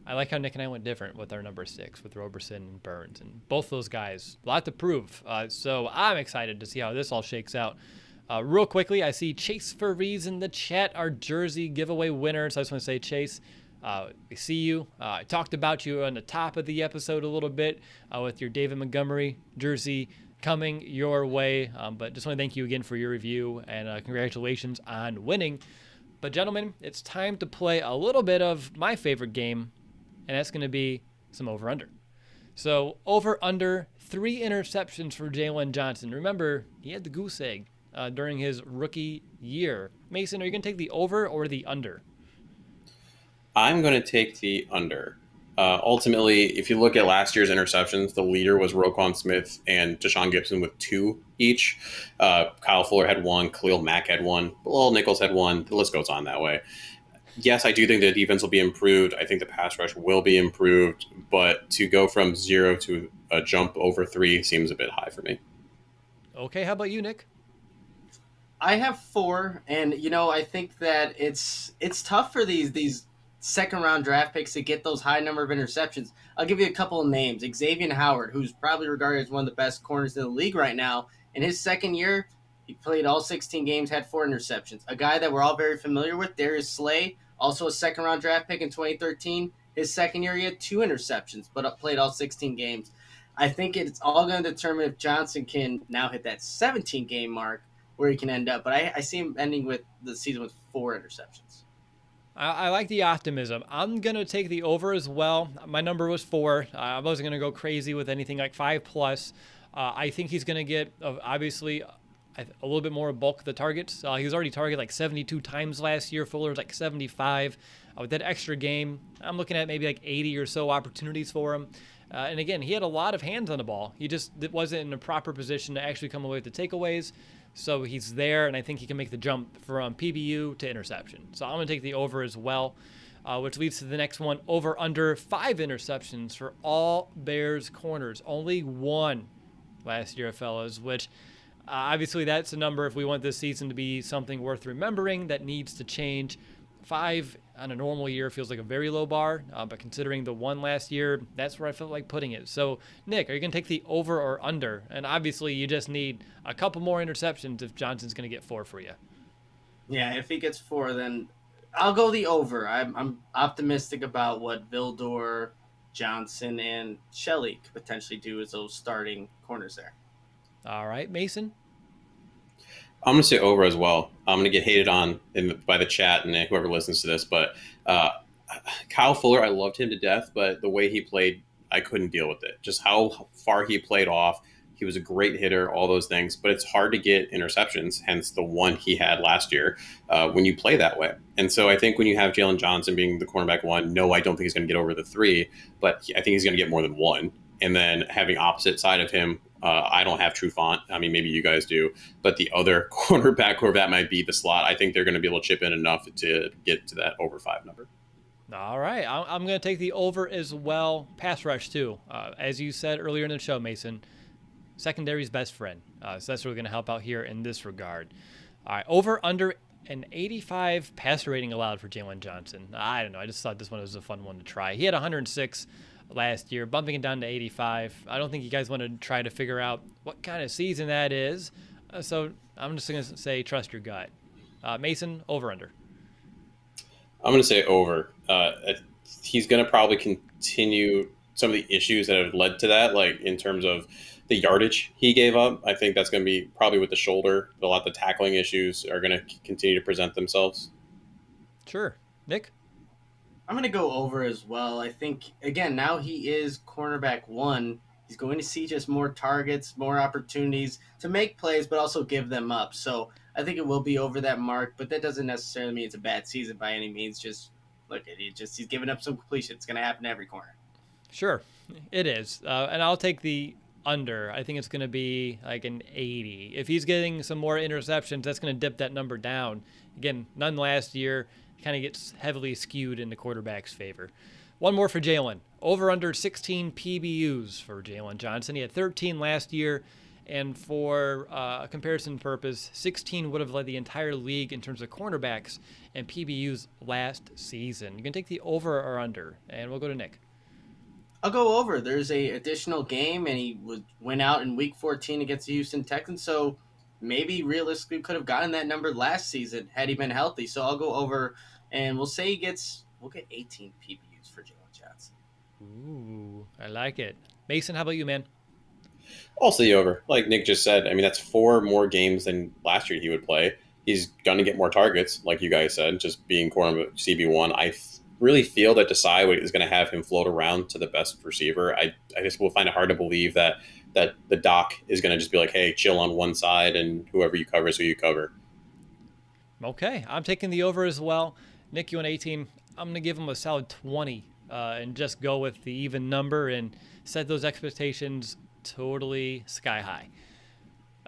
[SPEAKER 1] I like how Nick and I went different with our number 6 with Roberson and Burns. And both those guys, a lot to prove. So I'm excited to see how this all shakes out. Real quickly, I see Chase Furries in the chat, our jersey giveaway winner. So I just want to say, Chase, we see you. I talked about you on the top of the episode a little bit with your David Montgomery jersey coming your way. But just want to thank you again for your review and congratulations on winning. But gentlemen, it's time to play a little bit of my favorite game, and that's going to be some over-under. So over-under 3 interceptions for Jalen Johnson. Remember, he had the goose egg during his rookie year. Mason, are you going to take the over or the under?
[SPEAKER 3] I'm going to take the under. Ultimately, if you look at last year's interceptions, the leader was Roquan Smith and Deshaun Gibson with 2 each. Kyle Fuller had 1. Khalil Mack had 1. Bilal Nichols had 1. The list goes on that way. Yes, I do think the defense will be improved. I think the pass rush will be improved. But to go from 0 to a jump over 3 seems a bit high for me.
[SPEAKER 1] Okay, how about you, Nick?
[SPEAKER 2] I have 4, and I think that it's tough for these second-round draft picks to get those high number of interceptions. I'll give you a couple of names. Xavier Howard, who's probably regarded as one of the best corners in the league right now. In his second year, he played all 16 games, had 4 interceptions. A guy that we're all very familiar with, Darius Slay, also a second-round draft pick in 2013. His second year, he had 2 interceptions, but played all 16 games. I think it's all going to determine if Johnson can now hit that 17-game mark where he can end up. But I see him ending with the season with 4 interceptions.
[SPEAKER 1] I like the optimism. I'm going to take the over as well. My number was 4. I wasn't going to go crazy with anything like 5+. I think he's going to get, obviously, a little bit more bulk of the targets. He was already targeted like 72 times last year. Fuller was like 75. With that extra game, I'm looking at maybe like 80 or so opportunities for him. And again, he had a lot of hands on the ball. He just wasn't in a proper position to actually come away with the takeaways. So he's there, and I think he can make the jump from PBU to interception. So I'm going to take the over as well, which leads to the next one, over under 5 interceptions for all Bears corners. Only 1 last year, fellas, which obviously that's a number, if we want this season to be something worth remembering, that needs to change. 5 on a normal year feels like a very low bar, but considering the 1 last year, that's where I felt like putting it. So, Nick, are you going to take the over or under? And obviously, you just need a couple more interceptions if Johnson's going to get 4 for you.
[SPEAKER 2] Yeah, if he gets 4, then I'll go the over. I'm optimistic about what Vildor, Johnson, and Shelley could potentially do as those starting corners there.
[SPEAKER 1] All right, Mason?
[SPEAKER 3] I'm going to say over as well. I'm going to get hated on by the chat and whoever listens to this, but Kyle Fuller, I loved him to death, but the way he played, I couldn't deal with it. Just how far he played off. He was a great hitter, all those things, but it's hard to get interceptions, hence the 1 he had last year when you play that way. And so I think when you have Jalen Johnson being the cornerback 1, no, I don't think he's going to get over the 3, but I think he's going to get more than 1. And then having opposite side of him, I don't have Trufant. I mean, maybe you guys do, but the other cornerback, whoever that might be, the slot, I think they're going to be able to chip in enough to get to that over 5 number.
[SPEAKER 1] All right, I'm going to take the over as well. Pass rush, too. As you said earlier in the show, Mason, secondary's best friend. So that's really going to help out here in this regard. All right, over under an 85 passer rating allowed for Jaylen Johnson. I don't know. I just thought this one was a fun one to try. He had 106 last year, bumping it down to 85. I don't think you guys want to try to figure out what kind of season that is. So I'm just going to say trust your gut. Mason, over under.
[SPEAKER 3] I'm going to say over. He's going to probably continue some of the issues that have led to that, like in terms of the yardage he gave up. I think that's going to be probably with the shoulder. A lot of the tackling issues are going to continue to present themselves.
[SPEAKER 1] Sure. Nick?
[SPEAKER 2] I'm going to go over as well. I think, again, now he is cornerback 1. He's going to see just more targets, more opportunities to make plays, but also give them up. So I think it will be over that mark, but that doesn't necessarily mean it's a bad season by any means. Just look at it. He's giving up some completion. It's going to happen every corner.
[SPEAKER 1] Sure, it is. And I'll take the under. I think it's going to be like an 80. If he's getting some more interceptions, that's going to dip that number down. Again, none last year. Kind of gets heavily skewed in the quarterback's favor. One more for Jalen. Over under 16 PBUs for Jaylen Johnson. He had 13 last year, and for a comparison purpose, 16 would have led the entire league in terms of cornerbacks and PBUs last season. You can take the over or under, and we'll go to Nick.
[SPEAKER 2] I'll go over. There's a additional game, and he went out in Week 14 against the Houston Texans, so maybe realistically could have gotten that number last season had he been healthy. So I'll go over, and we'll say we'll get 18 PBUs for Jaylen Johnson.
[SPEAKER 1] Ooh, I like it. Mason, how about you, man?
[SPEAKER 3] Also the over. Like Nick just said, I mean, that's 4 more games than last year he would play. He's going to get more targets, like you guys said, just being cornerback CB1. I really feel that Desai is going to have him float around to the best receiver. I just will find it hard to believe that the doc is going to just be like, hey, chill on one side, and whoever you cover is who you cover.
[SPEAKER 1] Okay, I'm taking the over as well. Nick, you went 18. I'm going to give him a solid 20 and just go with the even number and set those expectations totally sky high.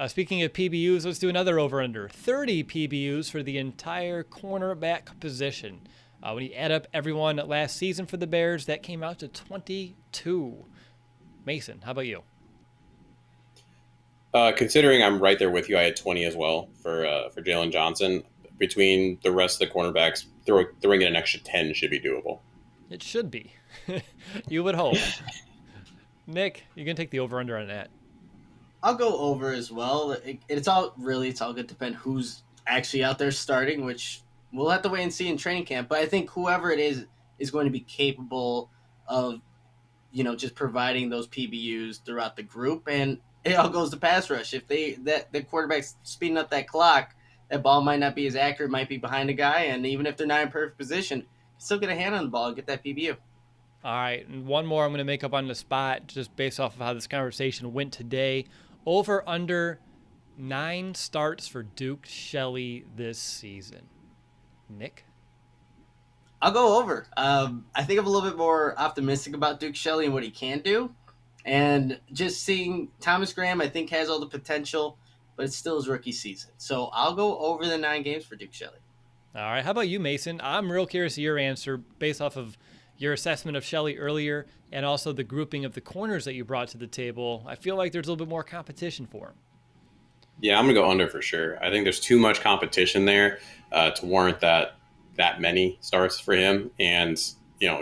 [SPEAKER 1] Speaking of PBUs, let's do another over-under. 30 PBUs for the entire cornerback position. When you add up everyone last season for the Bears, that came out to 22. Mason, how about you?
[SPEAKER 3] Considering I'm right there with you, I had 20 as well for Jalen Johnson. Between the rest of the cornerbacks, throwing in an extra 10 should be doable.
[SPEAKER 1] It should be. You would hope. Nick, you can take the over-under on that.
[SPEAKER 2] I'll go over as well. It's all going to depend who's actually out there starting, which we'll have to wait and see in training camp. But I think whoever it is going to be capable of, just providing those PBUs throughout the group. And it all goes to pass rush. If the quarterback's speeding up that clock, that ball might not be as accurate, might be behind a guy, and even if they're not in perfect position, still get a hand on the ball and get that PBU.
[SPEAKER 1] All right, and one more I'm going to make up on the spot just based off of how this conversation went today. Over under 9 starts for Duke Shelley this season. Nick?
[SPEAKER 2] I'll go over. I think I'm a little bit more optimistic about Duke Shelley and what he can do. And just seeing Thomas Graham, I think, has all the potential, but it's still his rookie season. So I'll go over the 9 games for Duke Shelley.
[SPEAKER 1] All right. How about you, Mason? I'm real curious of your answer based off of your assessment of Shelley earlier and also the grouping of the corners that you brought to the table. I feel like there's a little bit more competition for him.
[SPEAKER 3] Yeah, I'm going to go under for sure. I think there's too much competition there to warrant that many starts for him. And,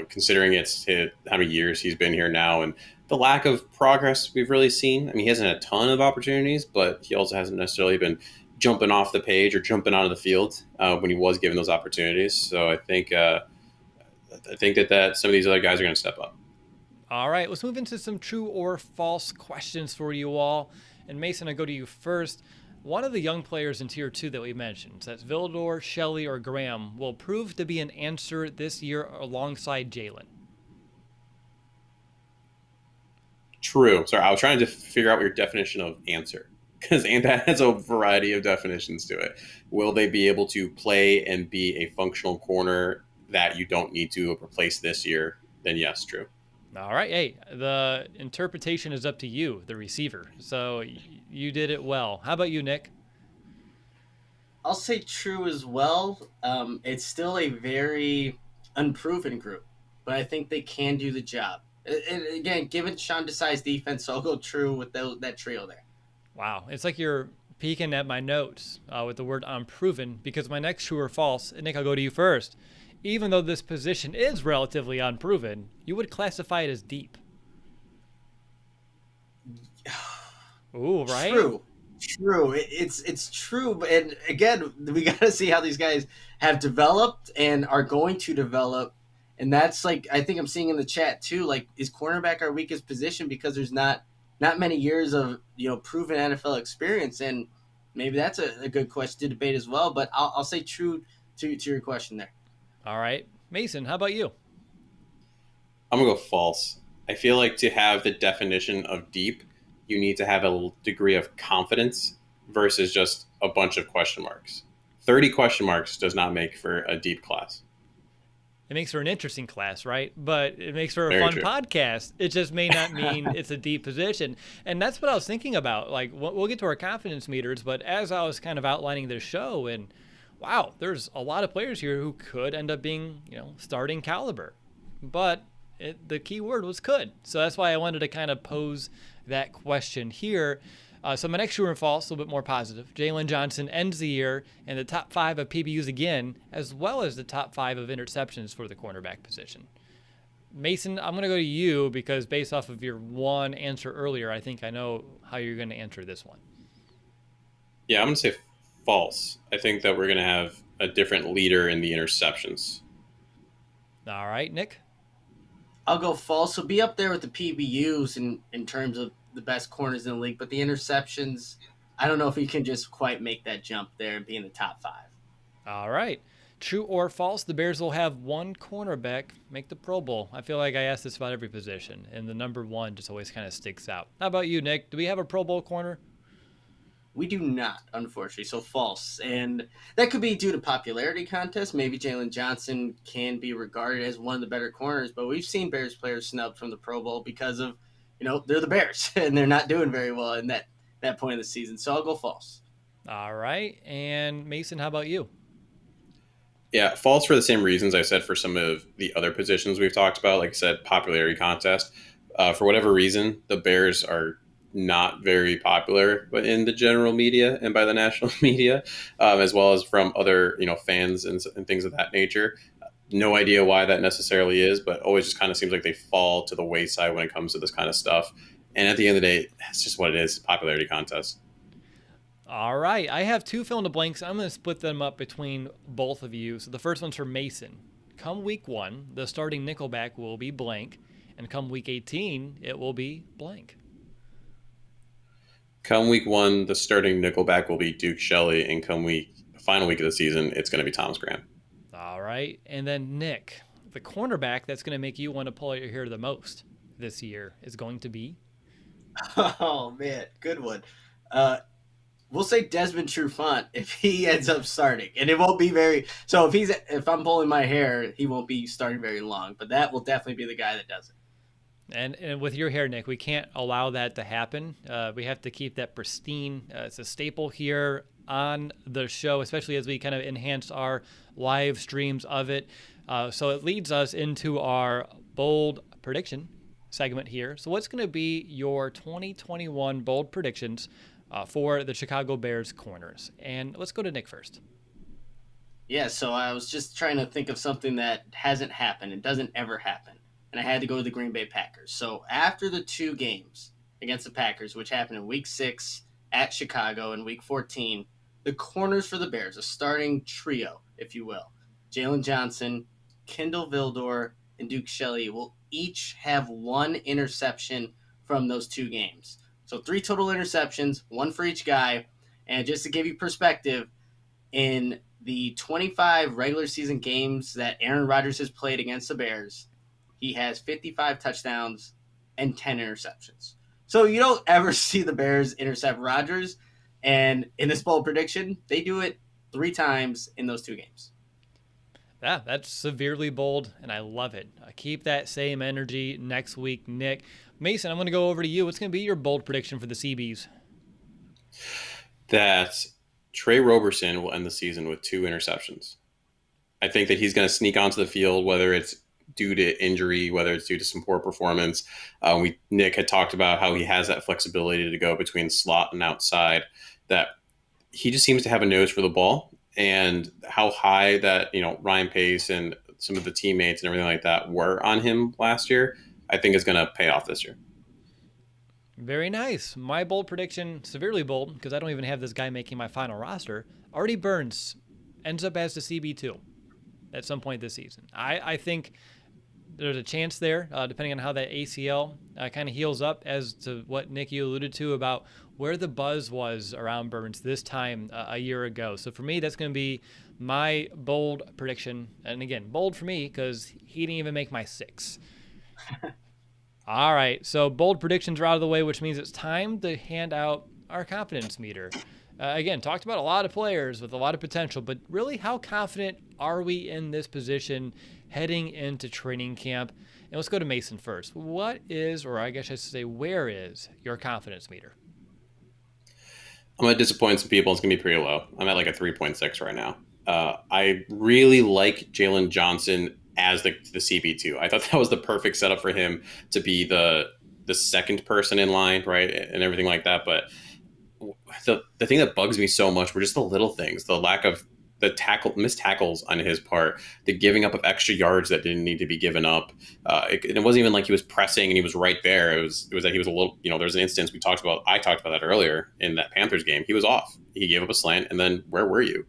[SPEAKER 3] considering it's how many years he's been here now and the lack of progress we've really seen. I mean, he hasn't had a ton of opportunities, but he also hasn't necessarily been jumping off the page or jumping onto the field when he was given those opportunities. So I think that some of these other guys are going to step up.
[SPEAKER 1] All right, let's move into some true or false questions for you all. And Mason, I go to you first. One of the young players in Tier 2 that we mentioned, so that's Vildor, Shelley, or Graham, will prove to be an answer this year alongside Jalen.
[SPEAKER 3] True. Sorry, I was trying to figure out your definition of answer, because that has a variety of definitions to it. Will they be able to play and be a functional corner that you don't need to replace this year? Then yes, true.
[SPEAKER 1] All right. Hey, the interpretation is up to you, the receiver. So you did it well. How about you, Nick?
[SPEAKER 2] I'll say true as well. It's still a very unproven group, but I think they can do the job. And again, given Sean Desai's defense, so I'll go true with that trio there.
[SPEAKER 1] Wow. It's like you're peeking at my notes with the word unproven, because my next true or false, and Nick, I'll go to you first. Even though this position is relatively unproven, you would classify it as deep. Ooh, right?
[SPEAKER 2] True. It's true, but and again, we got to see how these guys have developed and are going to develop, and that's like I think I'm seeing in the chat too. Like, is cornerback our weakest position because there's not many years of proven NFL experience, and maybe that's a good question to debate as well. But I'll say true to your question there.
[SPEAKER 1] All right. Mason, how about you?
[SPEAKER 3] I'm going to go false. I feel like to have the definition of deep, you need to have a degree of confidence versus just a bunch of question marks. 30 question marks does not make for a deep class.
[SPEAKER 1] It makes for an interesting class, right? But it makes for a
[SPEAKER 3] Very
[SPEAKER 1] fun
[SPEAKER 3] true.
[SPEAKER 1] podcast. It just may not mean it's a deep position. And that's what I was thinking about. Like, we'll get to our confidence meters, but as I was kind of outlining this show, and wow, there's a lot of players here who could end up being, starting caliber. But the key word was could. So that's why I wanted to kind of pose that question here. So my next true or false, a little bit more positive. Jalen Johnson ends the year in the top 5 of PBUs again, as well as the top 5 of interceptions for the cornerback position. Mason, I'm going to go to you because based off of your one answer earlier, I think I know how you're going to answer this one.
[SPEAKER 3] Yeah, I'm going to say false. I think that we're going to have a different leader in the interceptions.
[SPEAKER 1] All right, Nick?
[SPEAKER 2] I'll go false. So be up there with the PBUs in terms of the best corners in the league, but the interceptions, I don't know if he can just quite make that jump there and be in the top 5.
[SPEAKER 1] All right. True or false, the Bears will have one cornerback make the Pro Bowl. I feel like I ask this about every position, and the number 1 just always kind of sticks out. How about you, Nick? Do we have a Pro Bowl corner?
[SPEAKER 2] We do not, unfortunately, so false. And that could be due to popularity contest. Maybe Jalen Johnson can be regarded as one of the better corners, but we've seen Bears players snubbed from the Pro Bowl because of, they're the Bears, and they're not doing very well in that point of the season. So I'll go false.
[SPEAKER 1] All right. And Mason, how about you?
[SPEAKER 3] Yeah, false for the same reasons I said for some of the other positions we've talked about. Like I said, popularity contest. For whatever reason, the Bears are not very popular, but in the general media and by the national media, as well as from other fans and things of that nature. No idea why that necessarily is, but always just kind of seems like they fall to the wayside when it comes to this kind of stuff. And at the end of the day, it's just what it is, popularity contest.
[SPEAKER 1] All right. I have 2 fill in the blanks. I'm going to split them up between both of you. So the first one's for Mason. Come week 1, the starting nickelback will be blank, and come week 18, it will be blank.
[SPEAKER 3] Come week 1, the starting nickelback will be Duke Shelley, and come final week of the season, it's going to be Thomas Graham.
[SPEAKER 1] All right. And then Nick, the cornerback that's going to make you want to pull out your hair the most this year is going to be?
[SPEAKER 2] Oh, man. Good one. We'll say Desmond Trufant if he ends up starting. And it won't be very – so if I'm pulling my hair, he won't be starting very long. But that will definitely be the guy that does it.
[SPEAKER 1] And with your hair, Nick, we can't allow that to happen. We have to keep that pristine. It's a staple here on the show, especially as we kind of enhance our live streams of it. So it leads us into our bold prediction segment here. So what's going to be your 2021 bold predictions for the Chicago Bears corners? And let's go to Nick first.
[SPEAKER 2] Yeah, so I was just trying to think of something that hasn't happened. It doesn't ever happen. And I had to go to the Green Bay Packers. So after the 2 games against the Packers, which happened in Week 6 at Chicago and Week 14, the corners for the Bears, a starting trio, if you will, Jalen Johnson, Kendall Vildor, and Duke Shelley will each have 1 interception from those 2 games. So 3 total interceptions, 1 for each guy. And just to give you perspective, in the 25 regular season games that Aaron Rodgers has played against the Bears, he has 55 touchdowns and 10 interceptions. So you don't ever see the Bears intercept Rodgers. And in this bold prediction, they do it 3 times in those 2 games.
[SPEAKER 1] Yeah, that's severely bold, and I love it. Keep that same energy next week, Nick. Mason, I'm going to go over to you. What's going to be your bold prediction for the CBs?
[SPEAKER 3] That Trey Roberson will end the season with 2 interceptions. I think that he's going to sneak onto the field, whether it's due to injury, whether it's due to some poor performance. Nick had talked about how he has that flexibility to go between slot and outside, that he just seems to have a nose for the ball, and how high that, Ryan Pace and some of the teammates and everything like that were on him last year, I think is going to pay off this year.
[SPEAKER 1] Very nice. My bold prediction, severely bold, because I don't even have this guy making my final roster. Artie Burns ends up as the CB2 at some point this season. I think there's a chance there, depending on how that ACL kind of heals up, as to what Nick, you alluded to about where the buzz was around Burns this time a year ago. So for me, that's going to be my bold prediction. And again, bold for me because he didn't even make my 6. All right, so bold predictions are out of the way, which means it's time to hand out our confidence meter. Again, talked about a lot of players with a lot of potential, but really, how confident are we in this position heading into training camp? And let's go to Mason first. What is, or I guess I should say, where is your confidence meter?
[SPEAKER 3] I'm going to disappoint some people. It's going to be pretty low. I'm at like a 3.6 right now. I really like Jalen Johnson as the CB2. I thought that was the perfect setup for him to be the second person in line, right, and everything like that. But the thing that bugs me so much were just the little things, the lack of the missed tackles on his part, the giving up of extra yards that didn't need to be given up. It wasn't even like he was pressing and he was right there. It was that he was a little, there was an instance I talked about that earlier in that Panthers game. He was off. He gave up a slant, and then where were you?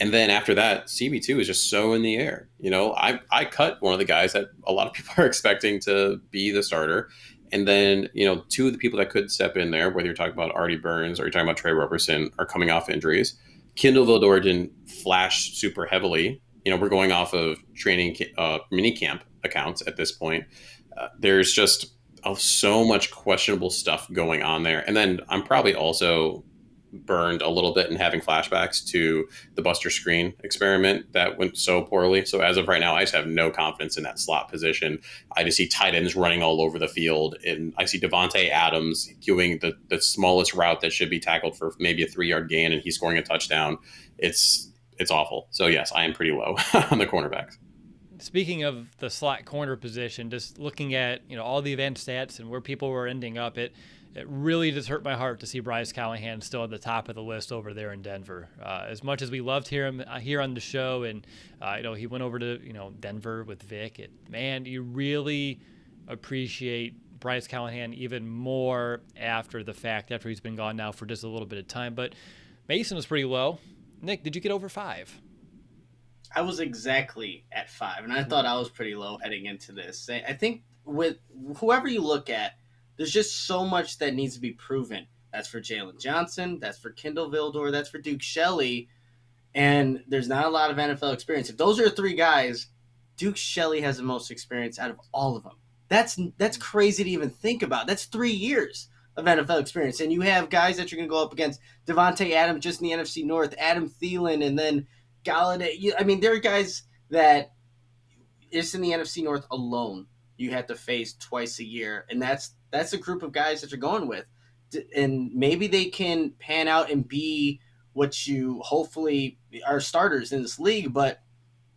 [SPEAKER 3] And then after that, CB2 is just so in the air. I cut one of the guys that a lot of people are expecting to be the starter. And then, 2 of the people that could step in there, whether you're talking about Artie Burns or you're talking about Trey Roberson, are coming off injuries. Kendall Vildor didn't flash super heavily. We're going off of training mini camp accounts at this point. There's just so much questionable stuff going on there. And then I'm probably also burned a little bit and having flashbacks to the Buster Screen experiment that went so poorly. So as of right now, I just have no confidence in that slot position. I just see tight ends running all over the field, and I see Devontae Adams doing the smallest route that should be tackled for maybe a 3-yard gain, and he's scoring a touchdown. It's awful. So yes, I am pretty low on the cornerbacks.
[SPEAKER 1] Speaking of the slot corner position, just looking at all the advanced stats and where people were ending up, it really just hurt my heart to see Bryce Callahan still at the top of the list over there in Denver. As much as we loved him here on the show, and he went over to Denver with Vic. Man, you really appreciate Bryce Callahan even more after the fact, after he's been gone now for just a little bit of time. But Mason was pretty low. Nick, did you get over 5?
[SPEAKER 2] I was exactly at 5, and I thought I was pretty low heading into this. I think with whoever you look at, there's just so much that needs to be proven. That's for Jaylen Johnson. That's for Kendall Vildor. That's for Duke Shelley. And there's not a lot of NFL experience. If those are 3 guys, Duke Shelley has the most experience out of all of them. That's crazy to even think about. That's 3 years of NFL experience. And you have guys that you're going to go up against. Devontae Adams just in the NFC North, Adam Thielen, and then Galladay. There are guys that just in the NFC North alone, you have to face twice a year, and that's a group of guys that you're going with, and maybe they can pan out and be what you hopefully are starters in this league, but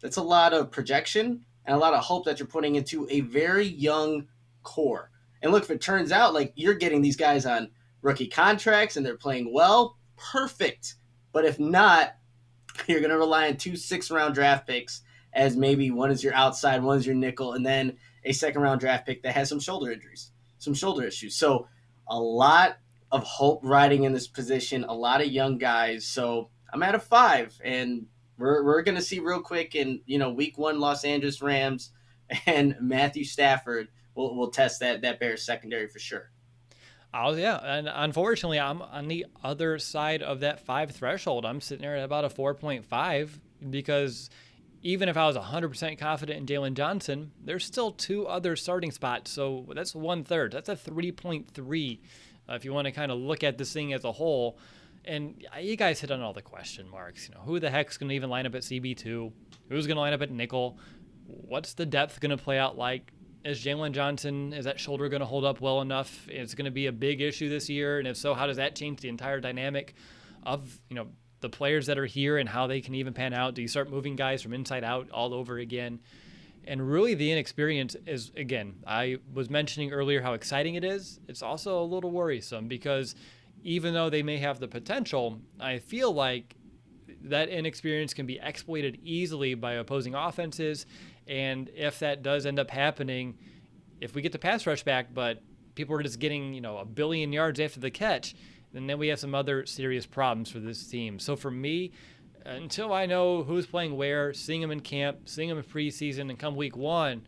[SPEAKER 2] that's a lot of projection and a lot of hope that you're putting into a very young core. And look, if it turns out like you're getting these guys on rookie contracts and they're playing well, perfect. But if not, you're going to rely on 2 6th-round draft picks, as maybe one is your outside, one is your nickel, and then a 2nd-round draft pick that has some shoulder injuries, some shoulder issues. So a lot of hope riding in this position, a lot of young guys. So I'm at a 5, and we're going to see real quick in, week 1, Los Angeles Rams and Matthew Stafford will test that Bears secondary for sure.
[SPEAKER 1] Oh, yeah. And unfortunately, I'm on the other side of that 5 threshold. I'm sitting there at about a 4.5 because even if I was 100% confident in Jalen Johnson, there's still 2 other starting spots. So that's 1/3. That's a 3.3 if you want to kind of look at this thing as a whole. And you guys hit on all the question marks. Who the heck's going to even line up at CB2? Who's going to line up at nickel? What's the depth going to play out like? Is Jalen Johnson, is that shoulder going to hold up well enough? It's going to be a big issue this year. And if so, how does that change the entire dynamic of, the players that are here and how they can even pan out? Do you start moving guys from inside out all over again? And really the inexperience is, again, I was mentioning earlier how exciting it is. It's also a little worrisome because even though they may have the potential, I feel like that inexperience can be exploited easily by opposing offenses. And if that does end up happening, if we get the pass rush back, but people are just getting, a billion yards after the catch, then we have some other serious problems for this team. So for me, until I know who's playing where, seeing them in camp, seeing them in preseason, and come week 1,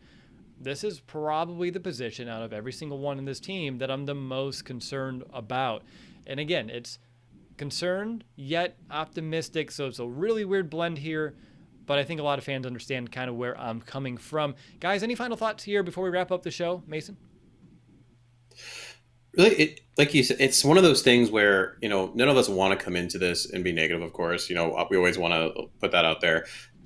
[SPEAKER 1] this is probably the position out of every single one in this team that I'm the most concerned about. And again, it's concerned yet optimistic. So it's a really weird blend here. But I think a lot of fans understand kind of where I'm coming from. Guys, any final thoughts here before we wrap up the show? Mason?
[SPEAKER 3] Really, like you said, it's one of those things where, none of us want to come into this and be negative, of course. We always want to put that out there.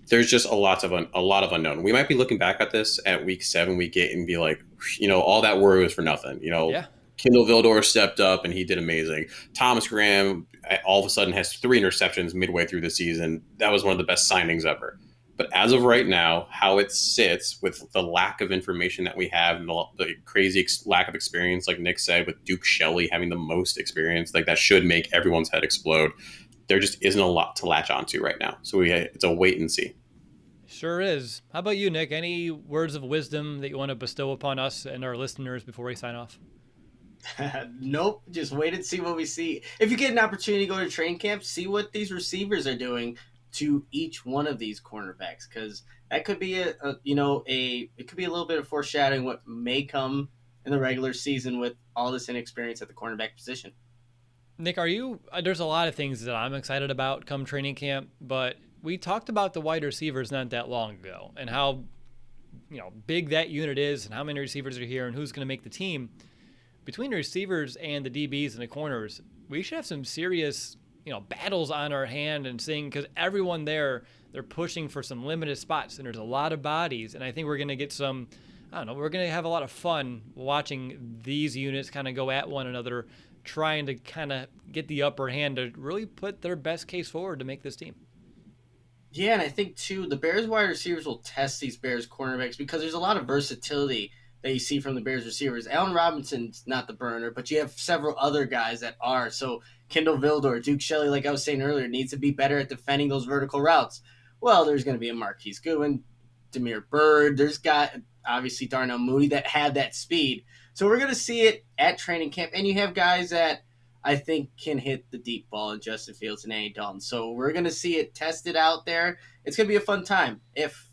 [SPEAKER 3] There's just a lot of unknown. We might be looking back at this at week 7, week 8, and be like, all that worry was for nothing.
[SPEAKER 1] Yeah.
[SPEAKER 3] Kendall Vildor stepped up and he did amazing. Thomas Graham all of a sudden has 3 interceptions midway through the season. That was one of the best signings ever. But as of right now, how it sits with the lack of information that we have and the crazy lack of experience, like Nick said, with Duke Shelley having the most experience, like that should make everyone's head explode. There just isn't a lot to latch onto right now. So it's a wait and see.
[SPEAKER 1] Sure is. How about you, Nick? Any words of wisdom that you want to bestow upon us and our listeners before we sign off?
[SPEAKER 2] Nope. Just wait and see what we see. If you get an opportunity to go to training camp, see what these receivers are doing to each one of these cornerbacks, because that could be it could be a little bit of foreshadowing what may come in the regular season with all this inexperience at the cornerback position.
[SPEAKER 1] Nick, there's a lot of things that I'm excited about come training camp, but we talked about the wide receivers not that long ago and how, big that unit is and how many receivers are here and who's going to make the team. Between the receivers and the DBs and the corners, we should have some serious, battles on our hand and seeing, because everyone there, they're pushing for some limited spots and there's a lot of bodies. And I think we're going to get we're going to have a lot of fun watching these units kind of go at one another, trying to kind of get the upper hand to really put their best case forward to make this team.
[SPEAKER 2] Yeah, and I think, too, the Bears wide receivers will test these Bears cornerbacks because there's a lot of versatility that you see from the Bears receivers. Allen Robinson's not the burner, but you have several other guys that are. So Kendall Vildor, Duke Shelley, like I was saying earlier, needs to be better at defending those vertical routes. Well, there's going to be a Marquise Goodwin, Demir Bird. There's got, obviously, Darnell Mooney that had that speed. So we're going to see it at training camp. And you have guys that I think can hit the deep ball in Justin Fields and Andy Dalton. So we're going to see it tested out there. It's going to be a fun time if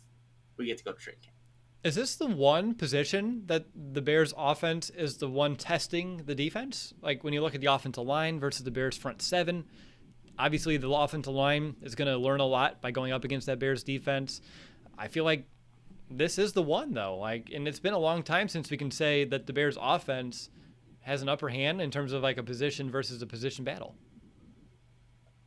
[SPEAKER 2] we get to go to training camp.
[SPEAKER 1] Is this the one position that the Bears offense is the one testing the defense? Like when you look at the offensive line versus the Bears front 7, obviously the offensive line is going to learn a lot by going up against that Bears defense. I feel like this is the one though. And it's been a long time since we can say that the Bears offense has an upper hand in terms of like a position versus a position battle.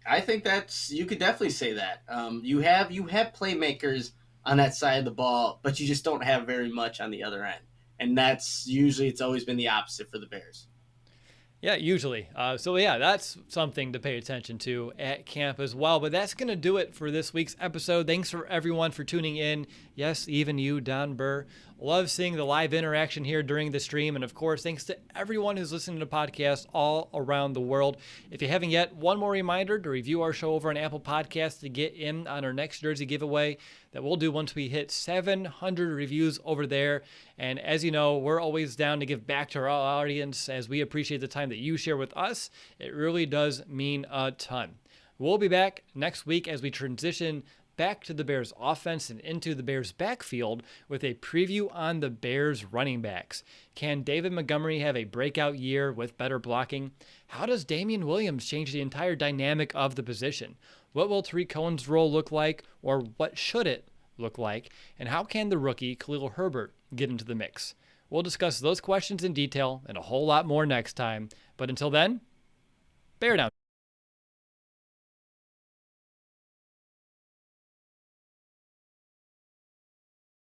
[SPEAKER 2] I think you could definitely say that. You have playmakers on that side of the ball, but you just don't have very much on the other end. And it's always been the opposite for the Bears.
[SPEAKER 1] Yeah, usually. So that's something to pay attention to at camp as well. But that's going to do it for this week's episode. Thanks for everyone for tuning in. Yes, even you, Don Burr. Love seeing the live interaction here during the stream. And of course, thanks to everyone who's listening to podcasts all around the world. If you haven't yet, one more reminder to review our show over on Apple Podcasts to get in on our next jersey giveaway that we'll do once we hit 700 reviews over there. And as you know, we're always down to give back to our audience as we appreciate the time that you share with us. It really does mean a ton. We'll be back next week as we transition back to the Bears offense and into the Bears backfield with a preview on the Bears running backs. Can David Montgomery have a breakout year with better blocking? How does Damian Williams change the entire dynamic of the position? What will Tariq Cohen's role look like, or what should it look like? And how can the rookie Khalil Herbert get into the mix? We'll discuss those questions in detail and a whole lot more next time. But until then, bear down.